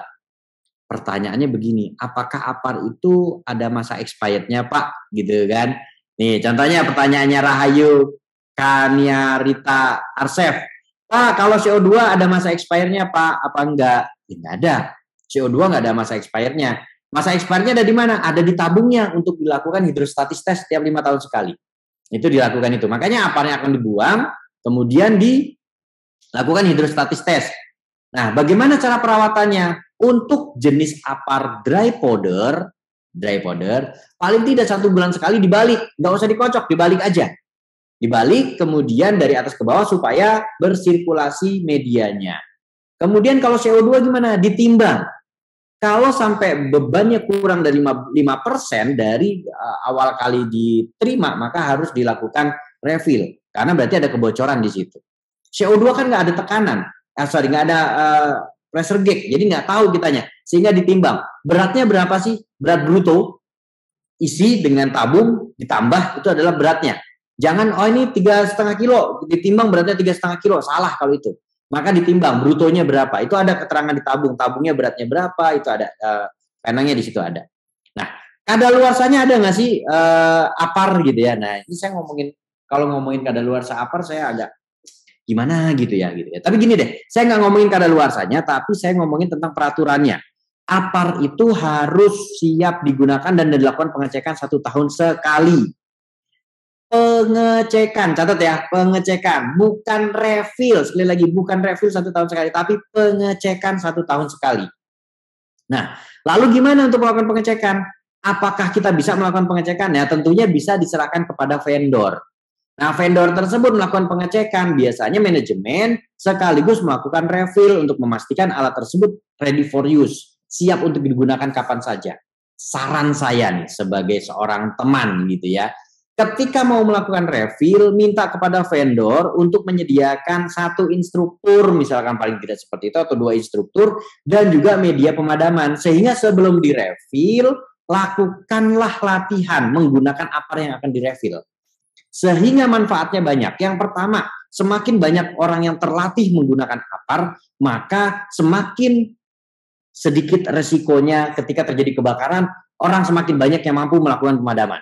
Pertanyaannya begini, apakah apar itu ada masa expirednya Pak? Gitu kan. Nih contohnya pertanyaannya Rahayu Kaniarita Arsef. Pak, kalau CO2 ada masa expirednya Pak? Apa enggak? Ya, enggak ada. CO2 enggak ada masa expirednya. Masa expirednya ada di mana? Ada di tabungnya untuk dilakukan hidrostatis test setiap 5 tahun sekali. Itu dilakukan itu. Makanya aparnya akan dibuang, kemudian lakukan hidrostatis test. Nah, bagaimana cara perawatannya? Untuk jenis apar dry powder, paling tidak 1 bulan sekali dibalik. Nggak usah dikocok, dibalik aja. Dibalik, kemudian dari atas ke bawah supaya bersirkulasi medianya. Kemudian kalau CO2 gimana? Ditimbang. Kalau sampai bebannya kurang dari 5% dari awal kali diterima, maka harus dilakukan refill. Karena berarti ada kebocoran di situ. CO2 kan nggak ada tekanan, nggak ada pressure gauge, jadi nggak tahu kitanya, sehingga ditimbang. Beratnya berapa sih? Berat bruto, isi dengan tabung ditambah itu adalah beratnya. Jangan ini 3,5 kilo, ditimbang beratnya 3,5 kilo, salah kalau itu. Maka ditimbang brutonya berapa, itu ada keterangan di tabung, tabungnya beratnya berapa, itu ada penangnya di situ ada. Nah, kadaluarsanya ada nggak sih apar gitu ya? Nah, ini saya kalau ngomongin kadaluarsa apar saya agak gimana gitu ya. Tapi gini deh, saya nggak ngomongin kadaluarsanya, tapi saya ngomongin tentang peraturannya. Apar itu harus siap digunakan dan dilakukan pengecekan 1 tahun sekali. Pengecekan, catat ya, pengecekan, bukan refill. Sekali lagi, bukan refill 1 tahun sekali, tapi pengecekan 1 tahun sekali. Nah, lalu gimana untuk melakukan pengecekan? Apakah kita bisa melakukan pengecekan? Ya, tentunya bisa diserahkan kepada vendor. Nah, vendor tersebut melakukan pengecekan, biasanya manajemen sekaligus melakukan refill untuk memastikan alat tersebut ready for use, siap untuk digunakan kapan saja. saran saya nih sebagai seorang teman gitu ya, ketika mau melakukan refill, minta kepada vendor untuk menyediakan 1 instruktur, misalkan paling tidak seperti itu, atau 2 instruktur, dan juga media pemadaman. Sehingga sebelum direfill, lakukanlah latihan menggunakan apar yang akan direfill. Sehingga manfaatnya banyak. Yang pertama, semakin banyak orang yang terlatih menggunakan apar, maka semakin sedikit resikonya ketika terjadi kebakaran, orang semakin banyak yang mampu melakukan pemadaman.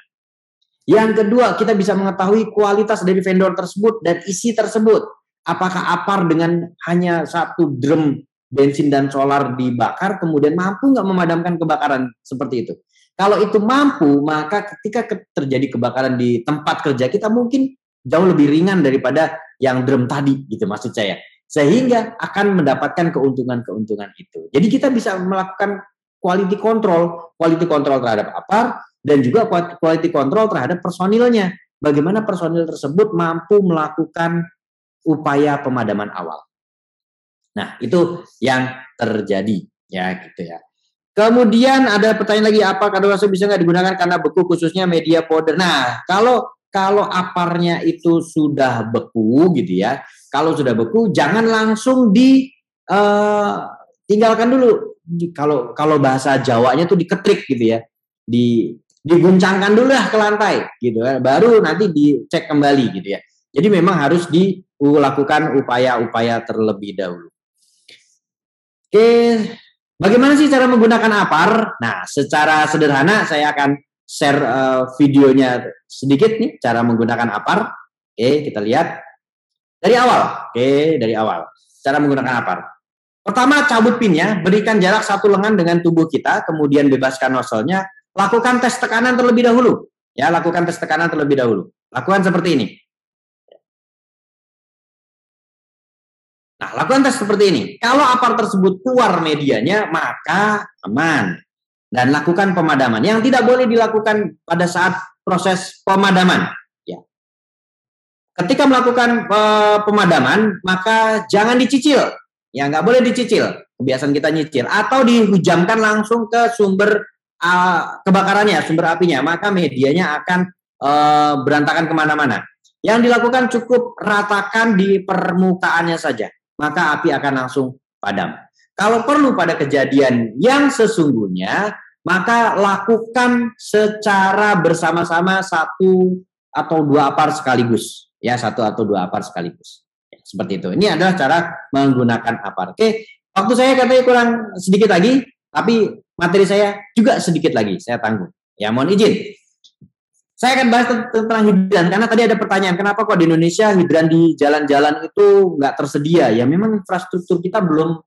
Yang kedua, kita bisa mengetahui kualitas dari vendor tersebut dan isi tersebut. Apakah apar dengan hanya 1 drum bensin dan solar dibakar, kemudian mampu nggak memadamkan kebakaran seperti itu. Kalau itu mampu, maka ketika terjadi kebakaran di tempat kerja kita mungkin jauh lebih ringan daripada yang drum tadi, gitu maksud saya. Sehingga akan mendapatkan keuntungan-keuntungan itu. Jadi kita bisa melakukan quality control terhadap apar, dan juga quality control terhadap personilnya. Bagaimana personil tersebut mampu melakukan upaya pemadaman awal. Nah, itu yang terjadi, ya gitu ya. Kemudian ada pertanyaan lagi, apa kadaluarsa bisa nggak digunakan karena beku, khususnya media powder? Nah, kalau aparnya itu sudah beku gitu ya, kalau sudah beku jangan langsung tinggalkan dulu. Kalau bahasa Jawanya tuh diketrik gitu ya, diguncangkan dulu lah ke lantai gitu ya, baru nanti dicek kembali gitu ya. Jadi memang harus dilakukan upaya-upaya terlebih dahulu. Oke, bagaimana sih cara menggunakan apar? Nah, secara sederhana saya akan share videonya sedikit nih, cara menggunakan apar. Oke, kita lihat dari awal. Oke, dari awal. Cara menggunakan apar. Pertama, cabut pinnya, berikan jarak 1 lengan dengan tubuh kita, kemudian bebaskan nozzle-nya. Lakukan tes tekanan terlebih dahulu. Ya, lakukan tes tekanan terlebih dahulu. Lakukan seperti ini. Nah, lakukan tes seperti ini. Kalau apar tersebut keluar medianya, maka aman. Dan lakukan pemadaman. Yang tidak boleh dilakukan pada saat proses pemadaman. Ya. Ketika melakukan pemadaman, maka jangan dicicil. Ya, nggak boleh dicicil. Kebiasaan kita nyicil. Atau dihujamkan langsung ke sumber kebakarannya, sumber apinya. Maka medianya akan berantakan kemana-mana. Yang dilakukan cukup ratakan di permukaannya saja. Maka api akan langsung padam. Kalau perlu pada kejadian yang sesungguhnya, maka lakukan secara bersama-sama 1 atau 2 apar sekaligus. Ya, 1 atau 2 apar sekaligus. Ya, seperti itu. Ini adalah cara menggunakan apar. Oke, waktu saya katanya kurang sedikit lagi, tapi materi saya juga sedikit lagi. Saya tanggung. Ya, mohon izin. Saya akan bahas tentang hidran, karena tadi ada pertanyaan, kenapa kok di Indonesia hidran di jalan-jalan itu nggak tersedia? Ya memang infrastruktur kita belum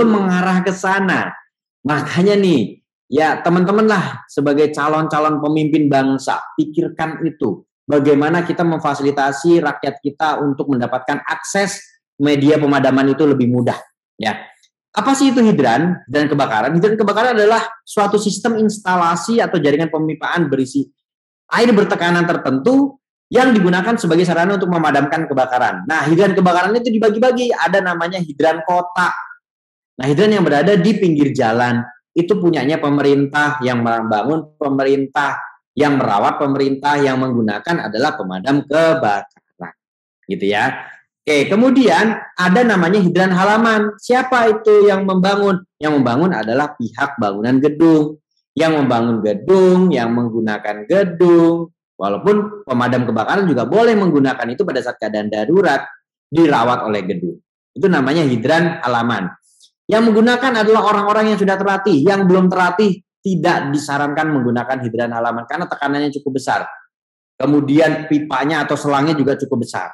mengarah ke sana. Makanya nih, ya teman-teman lah sebagai calon-calon pemimpin bangsa, pikirkan itu. Bagaimana kita memfasilitasi rakyat kita untuk mendapatkan akses media pemadaman itu lebih mudah. Ya, apa sih itu hidran dan kebakaran? Hidran kebakaran adalah suatu sistem instalasi atau jaringan pemipaan berisi air bertekanan tertentu yang digunakan sebagai sarana untuk memadamkan kebakaran. Nah, hidran kebakaran itu dibagi-bagi. Ada namanya hidran kota. Nah, hidran yang berada di pinggir jalan itu punyanya pemerintah, yang membangun pemerintah, yang merawat pemerintah, yang menggunakan adalah pemadam kebakaran. Gitu ya. Oke, kemudian ada namanya hidran halaman. Siapa itu yang membangun? Yang membangun adalah pihak bangunan gedung. Yang membangun gedung, yang menggunakan gedung, walaupun pemadam kebakaran juga boleh menggunakan itu pada saat keadaan darurat, dirawat oleh gedung. Itu namanya hidran halaman. Yang menggunakan adalah orang-orang yang sudah terlatih. Yang belum terlatih tidak disarankan menggunakan hidran halaman karena tekanannya cukup besar. Kemudian pipanya atau selangnya juga cukup besar.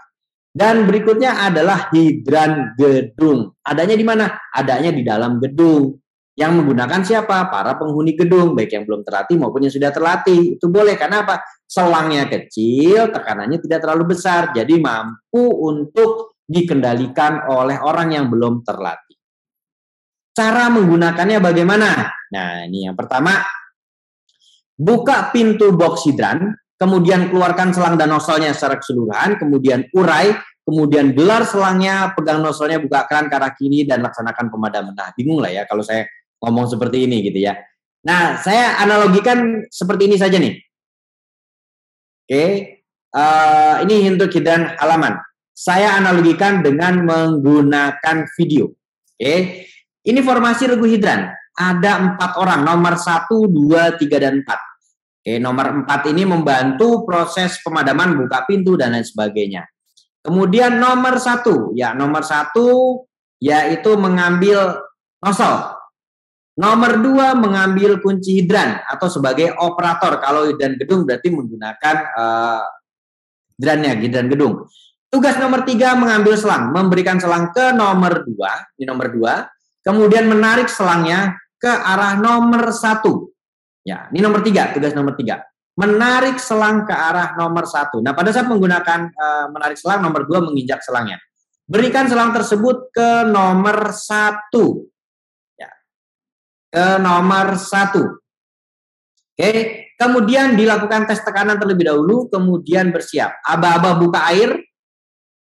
Dan berikutnya adalah hidran gedung. Adanya di mana? Adanya di dalam gedung. Yang menggunakan siapa? Para penghuni gedung, baik yang belum terlatih maupun yang sudah terlatih. Itu boleh, karena apa? Selangnya kecil, tekanannya tidak terlalu besar, jadi mampu untuk dikendalikan oleh orang yang belum terlatih. Cara menggunakannya bagaimana? Nah, ini yang pertama, buka pintu box hidran, kemudian keluarkan selang dan nozzle-nya secara keseluruhan, kemudian urai, kemudian gelar selangnya, pegang nozzle-nya, buka keran ke arah kiri, dan laksanakan pemadaman. Nah, bingung lah ya kalau saya ngomong seperti ini gitu ya. Nah, saya analogikan seperti ini saja nih. Oke, ini untuk hidran halaman. Saya analogikan dengan menggunakan video. Oke, ini formasi regu hidran. Ada 4 orang, nomor 1, 2, 3, dan 4. Oke, nomor 4 ini membantu proses pemadaman, buka pintu, dan lain sebagainya. Kemudian nomor 1, yaitu mengambil nosol. Nomor 2 mengambil kunci hidran atau sebagai operator. Kalau hidran gedung berarti menggunakan hidran gedung. Tugas nomor 3 mengambil selang, memberikan selang ke nomor 2, ini nomor 2, kemudian menarik selangnya ke arah nomor 1. Ya, ini nomor 3, tugas nomor 3. Menarik selang ke arah nomor 1. Nah, pada saat menggunakan menarik selang, nomor 2 menginjak selangnya. Berikan selang tersebut ke nomor 1. Ya. Ke nomor 1. Oke, kemudian dilakukan tes tekanan terlebih dahulu, kemudian bersiap. Aba-aba buka air,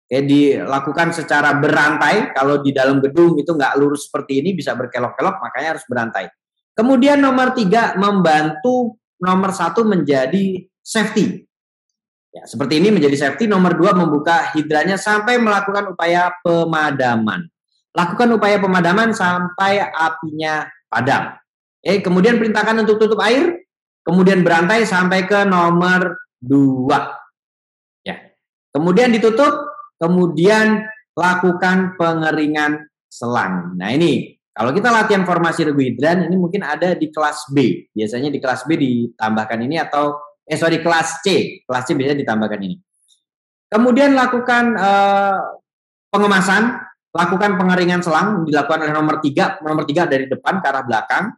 dilakukan secara berantai. Kalau di dalam gedung itu nggak lurus seperti ini, bisa berkelok-kelok, makanya harus berantai. Kemudian nomor 3 membantu nomor 1 menjadi safety. Ya, seperti ini menjadi safety. Nomor 2 membuka hidrannya sampai melakukan upaya pemadaman. Lakukan upaya pemadaman sampai apinya padam. Kemudian perintahkan untuk tutup air, kemudian berantai sampai ke nomor 2. Ya. Kemudian ditutup, kemudian lakukan pengeringan selang. Nah, ini kalau kita latihan formasi regu hidran, ini mungkin ada di kelas B. Biasanya di kelas B ditambahkan ini atau kelas C. Kelas C biasanya ditambahkan ini. Kemudian lakukan pengemasan, lakukan pengeringan selang, dilakukan oleh nomor 3. Nomor 3 dari depan ke arah belakang.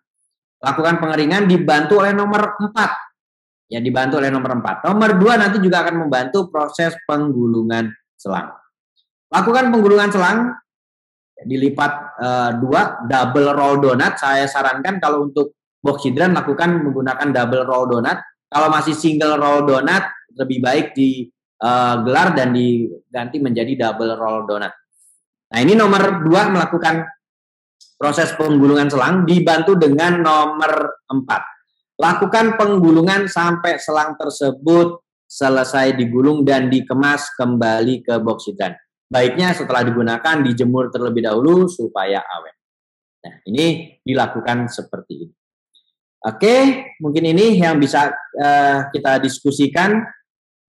Lakukan pengeringan dibantu oleh nomor 4. Ya, dibantu oleh nomor 4. Nomor 2 nanti juga akan membantu proses penggulungan selang. Lakukan penggulungan selang, dilipat 2, double roll donut. Saya sarankan kalau untuk box hidran lakukan menggunakan double roll donut. Kalau masih single roll donut, lebih baik digelar dan diganti menjadi double roll donut. Nah, ini nomor 2 melakukan proses penggulungan selang dibantu dengan nomor 4. Lakukan penggulungan sampai selang tersebut selesai digulung dan dikemas kembali ke box hidran. Baiknya setelah digunakan dijemur terlebih dahulu supaya awet. Nah, ini dilakukan seperti ini. Oke, mungkin ini yang bisa kita diskusikan.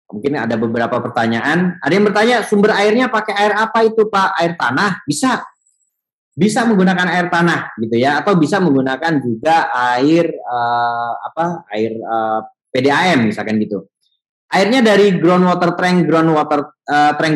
Mungkin ada beberapa pertanyaan. Ada yang bertanya, sumber airnya pakai air apa itu, Pak? Air tanah? Bisa. Bisa menggunakan air tanah gitu ya, atau bisa menggunakan juga air PDAM misalkan gitu. Airnya dari groundwater tank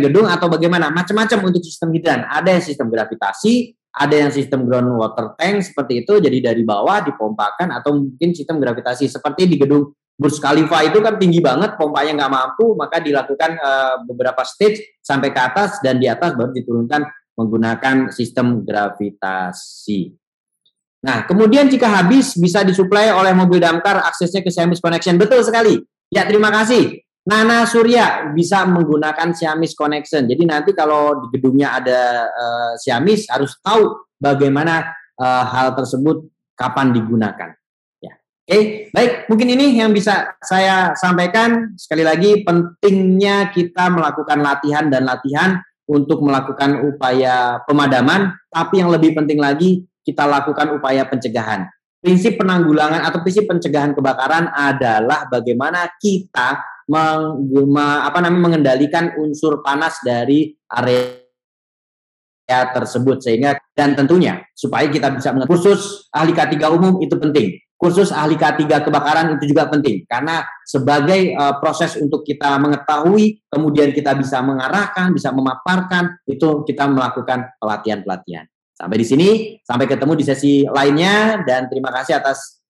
gedung atau bagaimana? Macam-macam untuk sistem hidran. Ada yang sistem gravitasi, ada yang sistem groundwater tank seperti itu, jadi dari bawah dipompakan, atau mungkin sistem gravitasi seperti di gedung Burj Khalifa itu kan tinggi banget, pompanya nggak mampu, maka dilakukan beberapa stage sampai ke atas dan di atas baru diturunkan menggunakan sistem gravitasi. Nah, kemudian jika habis bisa disuplai oleh mobil damkar, aksesnya ke Siamese Connection. Betul sekali. Ya, terima kasih. Nana Surya bisa menggunakan Siamese Connection. Jadi nanti kalau di gedungnya ada Siamese harus tahu bagaimana hal tersebut kapan digunakan. Ya. Oke, baik. Mungkin ini yang bisa saya sampaikan. Sekali lagi pentingnya kita melakukan latihan dan latihan untuk melakukan upaya pemadaman, tapi yang lebih penting lagi kita lakukan upaya pencegahan. Prinsip penanggulangan atau prinsip pencegahan kebakaran adalah bagaimana kita mengendalikan unsur panas dari area tersebut, sehingga dan tentunya supaya kita bisa kursus ahli K3 umum itu penting. Kursus ahli K3 kebakaran itu juga penting karena sebagai proses untuk kita mengetahui, kemudian kita bisa mengarahkan, bisa memaparkan, itu kita melakukan pelatihan-pelatihan. Sampai di sini, sampai ketemu di sesi lainnya, dan terima kasih atas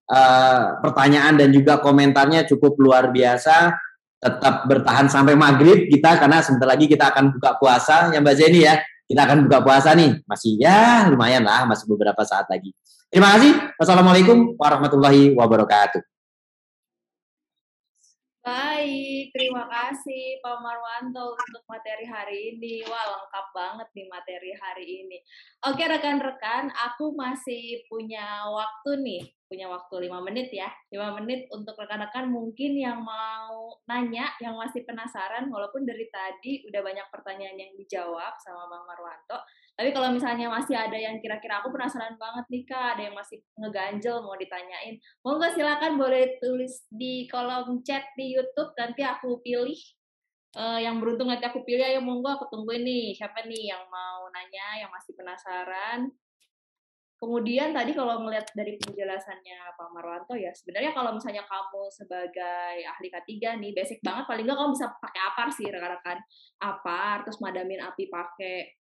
pertanyaan dan juga komentarnya cukup luar biasa. Tetap bertahan sampai maghrib kita, karena sebentar lagi kita akan buka puasa ya Mbak Zeni ya. Kita akan buka puasa nih, masih ya lumayan lah, masih beberapa saat lagi. Terima kasih. Wassalamualaikum warahmatullahi wabarakatuh. Baik, terima kasih Pak Marwanto untuk materi hari ini. Wah, lengkap banget nih materi hari ini. Oke, rekan-rekan, aku masih punya waktu nih, punya waktu 5 menit ya. 5 menit untuk rekan-rekan mungkin yang mau nanya, yang masih penasaran, walaupun dari tadi udah banyak pertanyaan yang dijawab sama Bang Marwanto. Tapi kalau misalnya masih ada yang kira-kira aku penasaran banget nih Kak, ada yang masih ngeganjel mau ditanyain, monggo silakan boleh tulis di kolom chat di YouTube, nanti aku pilih yang beruntung nanti aku pilih. Ayo monggo aku tungguin nih siapa nih yang mau nanya, yang masih penasaran. Kemudian tadi kalau ngelihat dari penjelasannya Pak Marwanto ya, sebenarnya kalau misalnya kamu sebagai ahli K3 nih, basic banget paling nggak kamu bisa pakai apar sih rekan-rekan. Apar, terus madamin api pakai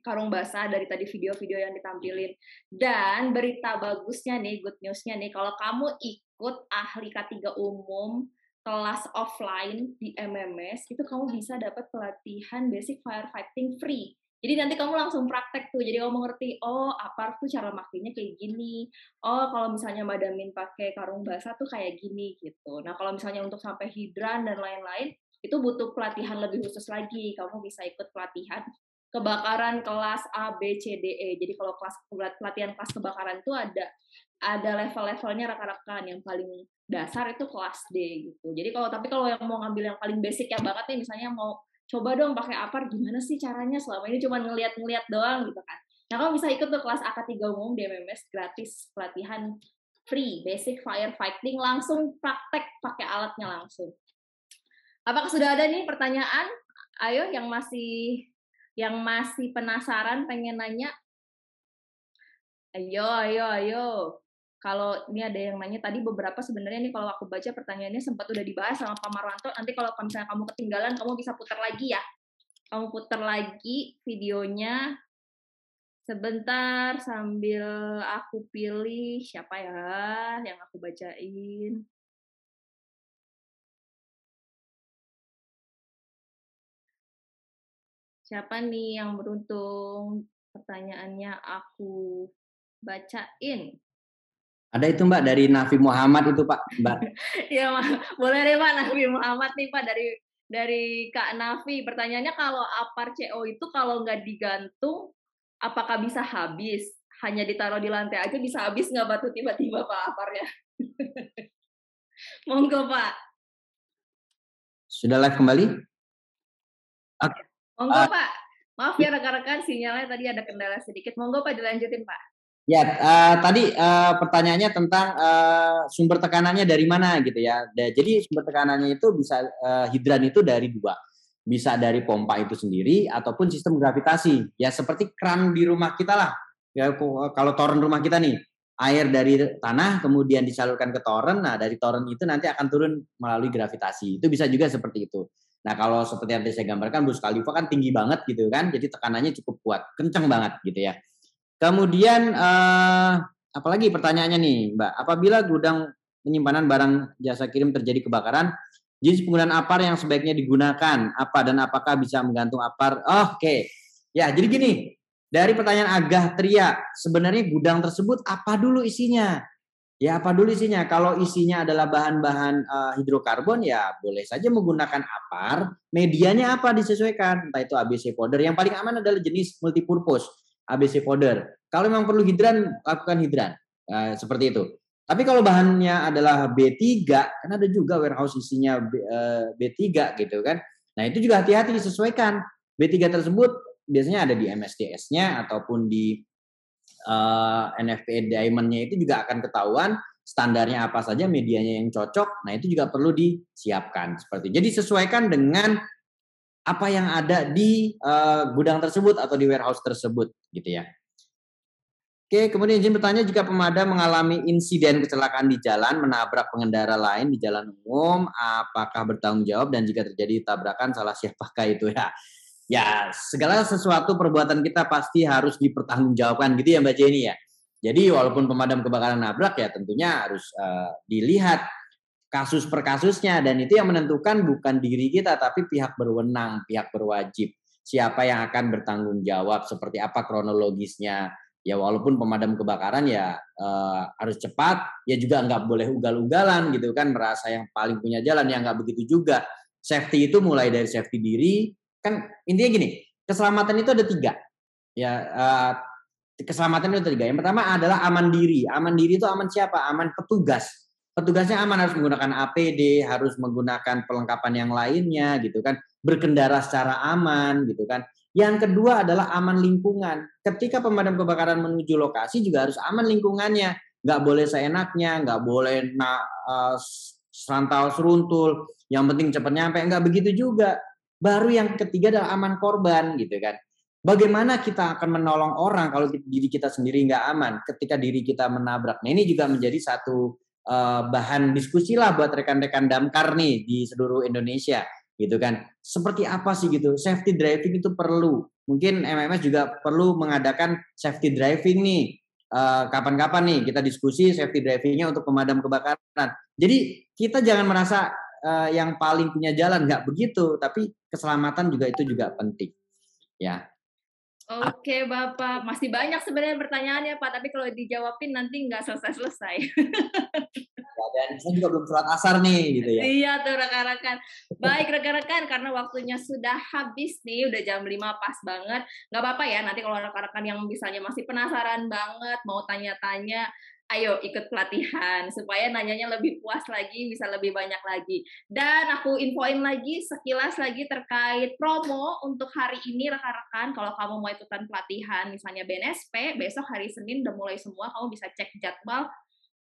karung basah dari tadi video-video yang ditampilin. Dan berita bagusnya nih, good news-nya nih, kalau kamu ikut ahli K3 umum kelas offline di MMS, itu kamu bisa dapat pelatihan basic firefighting free. Jadi nanti kamu langsung praktek tuh, jadi kamu ngerti, oh apar tuh cara makainya kayak gini, oh kalau misalnya madamin pakai karung basah tuh kayak gini gitu. Nah kalau misalnya untuk sampai hidran dan lain-lain, itu butuh pelatihan lebih khusus lagi. Kamu bisa ikut pelatihan kebakaran kelas A, B, C, D, E. Jadi kalau kelas pelatihan kelas kebakaran itu ada level-levelnya rekan-rekan. Yang paling dasar itu kelas D gitu. Jadi kalau yang mau ngambil yang paling basic ya banget nih, misalnya mau coba dong pakai apar, gimana sih caranya? Selama ini cuma ngeliat-ngeliat doang gitu kan. Nah, kamu bisa ikut tuh kelas AK3 umum di MMS gratis, pelatihan free, basic firefighting, langsung praktek pakai alatnya langsung. Apakah sudah ada nih pertanyaan? Ayo yang masih penasaran pengen nanya. Ayo. Kalau ini ada yang nanya tadi beberapa sebenarnya nih kalau aku baca pertanyaannya sempat udah dibahas sama Pak Marwanto. Nanti kalau misalnya kamu ketinggalan, kamu bisa putar lagi ya. Kamu putar lagi videonya sebentar sambil aku pilih siapa ya yang aku bacain. Siapa nih yang beruntung? Pertanyaannya aku bacain. Ada itu Mbak dari Nafi Muhammad itu Pak, Mbak. Ya, boleh deh Pak Nafi Muhammad nih Pak dari Kak Nafi. Pertanyaannya kalau apar CO itu kalau nggak digantung, apakah bisa habis? Hanya ditaruh di lantai aja bisa habis nggak batu tiba-tiba Pak aparnya? Monggo Pak. Sudah live kembali? Oke. Monggo Pak. Maaf ya rekan-rekan, sinyalnya tadi ada kendala sedikit. Monggo Pak dilanjutin Pak. Ya, tadi pertanyaannya tentang sumber tekanannya dari mana gitu ya. Jadi sumber tekanannya itu bisa hidran itu dari dua. Bisa dari pompa itu sendiri ataupun sistem gravitasi. Ya seperti kran di rumah kita lah. Ya, kalau toren rumah kita nih, air dari tanah kemudian disalurkan ke toren. Nah, dari toren itu nanti akan turun melalui gravitasi. Itu bisa juga seperti itu. Nah, kalau seperti yang tadi saya gambarkan Burj Khalifa kan tinggi banget gitu kan. Jadi tekanannya cukup kuat, kencang banget gitu ya. Kemudian apalagi pertanyaannya nih Mbak, apabila gudang penyimpanan barang jasa kirim terjadi kebakaran, jenis penggunaan apar yang sebaiknya digunakan apa dan apakah bisa menggantung apar? Oke. Ya, jadi gini, dari pertanyaan Agah Tria, sebenarnya gudang tersebut apa dulu isinya? Ya, apa dulu isinya? Kalau isinya adalah bahan-bahan hidrokarbon, ya boleh saja menggunakan apar. Medianya apa disesuaikan? Entah itu ABC powder. Yang paling aman adalah jenis multipurpose, ABC powder. Kalau memang perlu hidran, lakukan hidran. Seperti itu. Tapi kalau bahannya adalah B3, kan ada juga warehouse isinya B3 gitu kan. Nah, itu juga hati-hati disesuaikan. B3 tersebut biasanya ada di MSDS-nya ataupun di NFPA Diamond-nya itu juga akan ketahuan standarnya apa saja, medianya yang cocok. Nah, itu juga perlu disiapkan seperti. Jadi sesuaikan dengan apa yang ada di gudang tersebut atau di warehouse tersebut gitu ya. Oke, kemudian izin bertanya, jika pemadam mengalami insiden kecelakaan di jalan menabrak pengendara lain di jalan umum, apakah bertanggung jawab, dan jika terjadi tabrakan salah siapakah itu ya? Ya, segala sesuatu perbuatan kita pasti harus dipertanggungjawabkan gitu ya Mbak Jenny ya. Jadi walaupun pemadam kebakaran nabrak ya tentunya harus dilihat kasus per kasusnya, dan itu yang menentukan bukan diri kita tapi pihak berwenang, pihak berwajib. Siapa yang akan bertanggung jawab, seperti apa kronologisnya. Ya walaupun pemadam kebakaran ya harus cepat, ya juga nggak boleh ugal-ugalan gitu kan, merasa yang paling punya jalan, ya nggak begitu juga. Safety itu mulai dari safety diri, kan intinya gini, keselamatan itu ada 3. Ya, keselamatan itu ada 3. Yang pertama adalah aman diri. Aman diri itu aman siapa? Aman petugas. Petugasnya aman, harus menggunakan APD, harus menggunakan perlengkapan yang lainnya gitu kan, berkendara secara aman gitu kan. Yang kedua adalah aman lingkungan. Ketika pemadam kebakaran menuju lokasi juga harus aman lingkungannya. Nggak boleh seenaknya, nggak boleh serantau seruntul. Yang penting cepat nyampe, nggak begitu juga. Baru yang ketiga adalah aman korban gitu kan. Bagaimana kita akan menolong orang kalau diri kita sendiri nggak aman ketika diri kita menabrak. Nah ini juga menjadi satu bahan diskusi lah buat rekan-rekan damkar nih di seluruh Indonesia gitu kan. Seperti apa sih gitu, safety driving itu perlu. Mungkin MMS juga perlu mengadakan safety driving nih. Kapan-kapan nih kita diskusi safety drivingnya untuk pemadam kebakaran. Jadi kita jangan merasa yang paling punya jalan, nggak begitu. Tapi keselamatan juga itu juga penting. Ya. Oke Bapak, masih banyak sebenarnya pertanyaannya Pak, tapi kalau dijawabin nanti nggak selesai-selesai. Dan saya juga belum sholat asar nih gitu ya. Iya tuh rekan-rekan. Baik rekan-rekan, karena waktunya sudah habis nih, udah jam 5 pas banget. Nggak apa-apa ya, nanti kalau rekan-rekan yang misalnya masih penasaran banget, mau tanya-tanya, ayo ikut pelatihan, supaya nanyanya lebih puas lagi, bisa lebih banyak lagi. Dan aku infoin lagi, sekilas lagi terkait promo untuk hari ini rekan-rekan, kalau kamu mau ikutan pelatihan, misalnya BNSP, besok hari Senin udah mulai semua, kamu bisa cek jadwal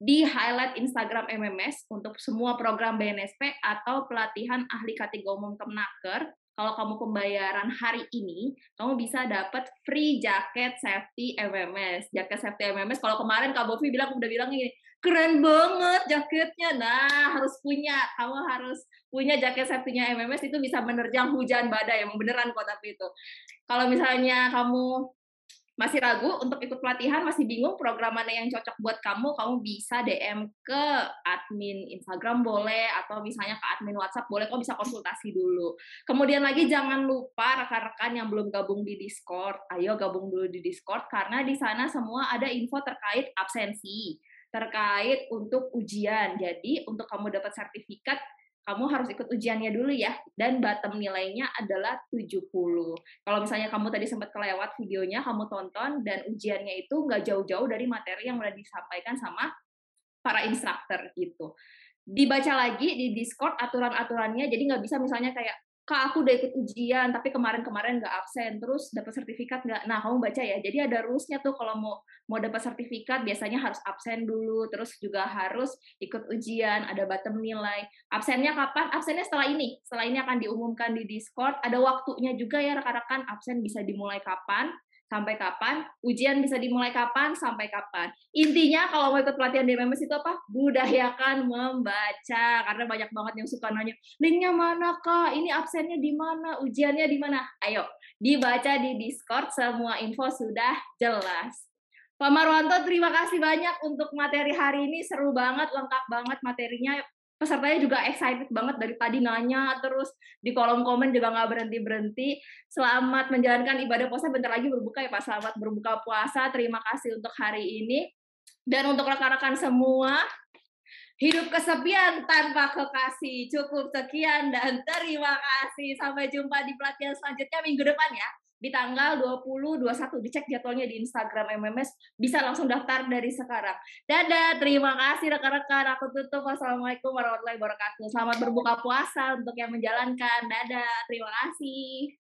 di highlight Instagram MMS untuk semua program BNSP atau pelatihan ahli K3 umum Kemnaker. Kalau kamu pembayaran hari ini, kamu bisa dapat free jaket safety MMS. Jaket safety MMS, kalau kemarin Kak Bovi udah bilang gini, keren banget jaketnya. Nah, harus punya. Kamu harus punya jaket safety-nya MMS, itu bisa menerjang hujan badai. Emang beneran kok tapi itu. Kalau misalnya kamu masih ragu untuk ikut pelatihan, masih bingung program mana yang cocok buat kamu, kamu bisa DM ke admin Instagram boleh, atau misalnya ke admin WhatsApp boleh, kamu bisa konsultasi dulu. Kemudian lagi jangan lupa rekan-rekan yang belum gabung di Discord, ayo gabung dulu di Discord, karena di sana semua ada info terkait absensi, terkait untuk ujian. Jadi untuk kamu dapat sertifikat, kamu harus ikut ujiannya dulu ya, dan bottom nilainya adalah 70. Kalau misalnya kamu tadi sempat kelewat videonya, kamu tonton, dan ujiannya itu nggak jauh-jauh dari materi yang udah disampaikan sama para instruktur gitu. Dibaca lagi di Discord aturan-aturannya, jadi nggak bisa misalnya kayak, Kak, aku udah ikut ujian, tapi kemarin-kemarin nggak absen, terus dapat sertifikat nggak? Nah, kamu baca ya, jadi ada rules-nya tuh kalau mau dapat sertifikat, biasanya harus absen dulu, terus juga harus ikut ujian, ada bottom nilai. Absennya kapan? Absennya setelah ini akan diumumkan di Discord, ada waktunya juga ya rekan-rekan, absen bisa dimulai kapan, sampai kapan, ujian bisa dimulai kapan, sampai kapan. Intinya kalau mau ikut pelatihan di MMS itu apa? Budayakan membaca, karena banyak banget yang suka nanya, linknya mana Kak? Ini absennya di mana? Ujiannya di mana? Ayo, dibaca di Discord, semua info sudah jelas. Pak Marwanto, terima kasih banyak untuk materi hari ini, seru banget, lengkap banget materinya. Pesertanya juga excited banget dari tadi nanya, terus di kolom komen juga nggak berhenti-berhenti. Selamat menjalankan ibadah puasa, bentar lagi berbuka ya Pak, selamat berbuka puasa, terima kasih untuk hari ini. Dan untuk rekan-rekan semua, hidup kesepian tanpa kekasih. Cukup sekian dan terima kasih. Sampai jumpa di pelatihan selanjutnya minggu depan ya. Di tanggal 20-21. Dicek jadwalnya di Instagram MMS. Bisa langsung daftar dari sekarang. Dadah, terima kasih rekan-rekan. Aku tutup. Wassalamualaikum warahmatullahi wabarakatuh. Selamat berbuka puasa untuk yang menjalankan. Dadah, terima kasih.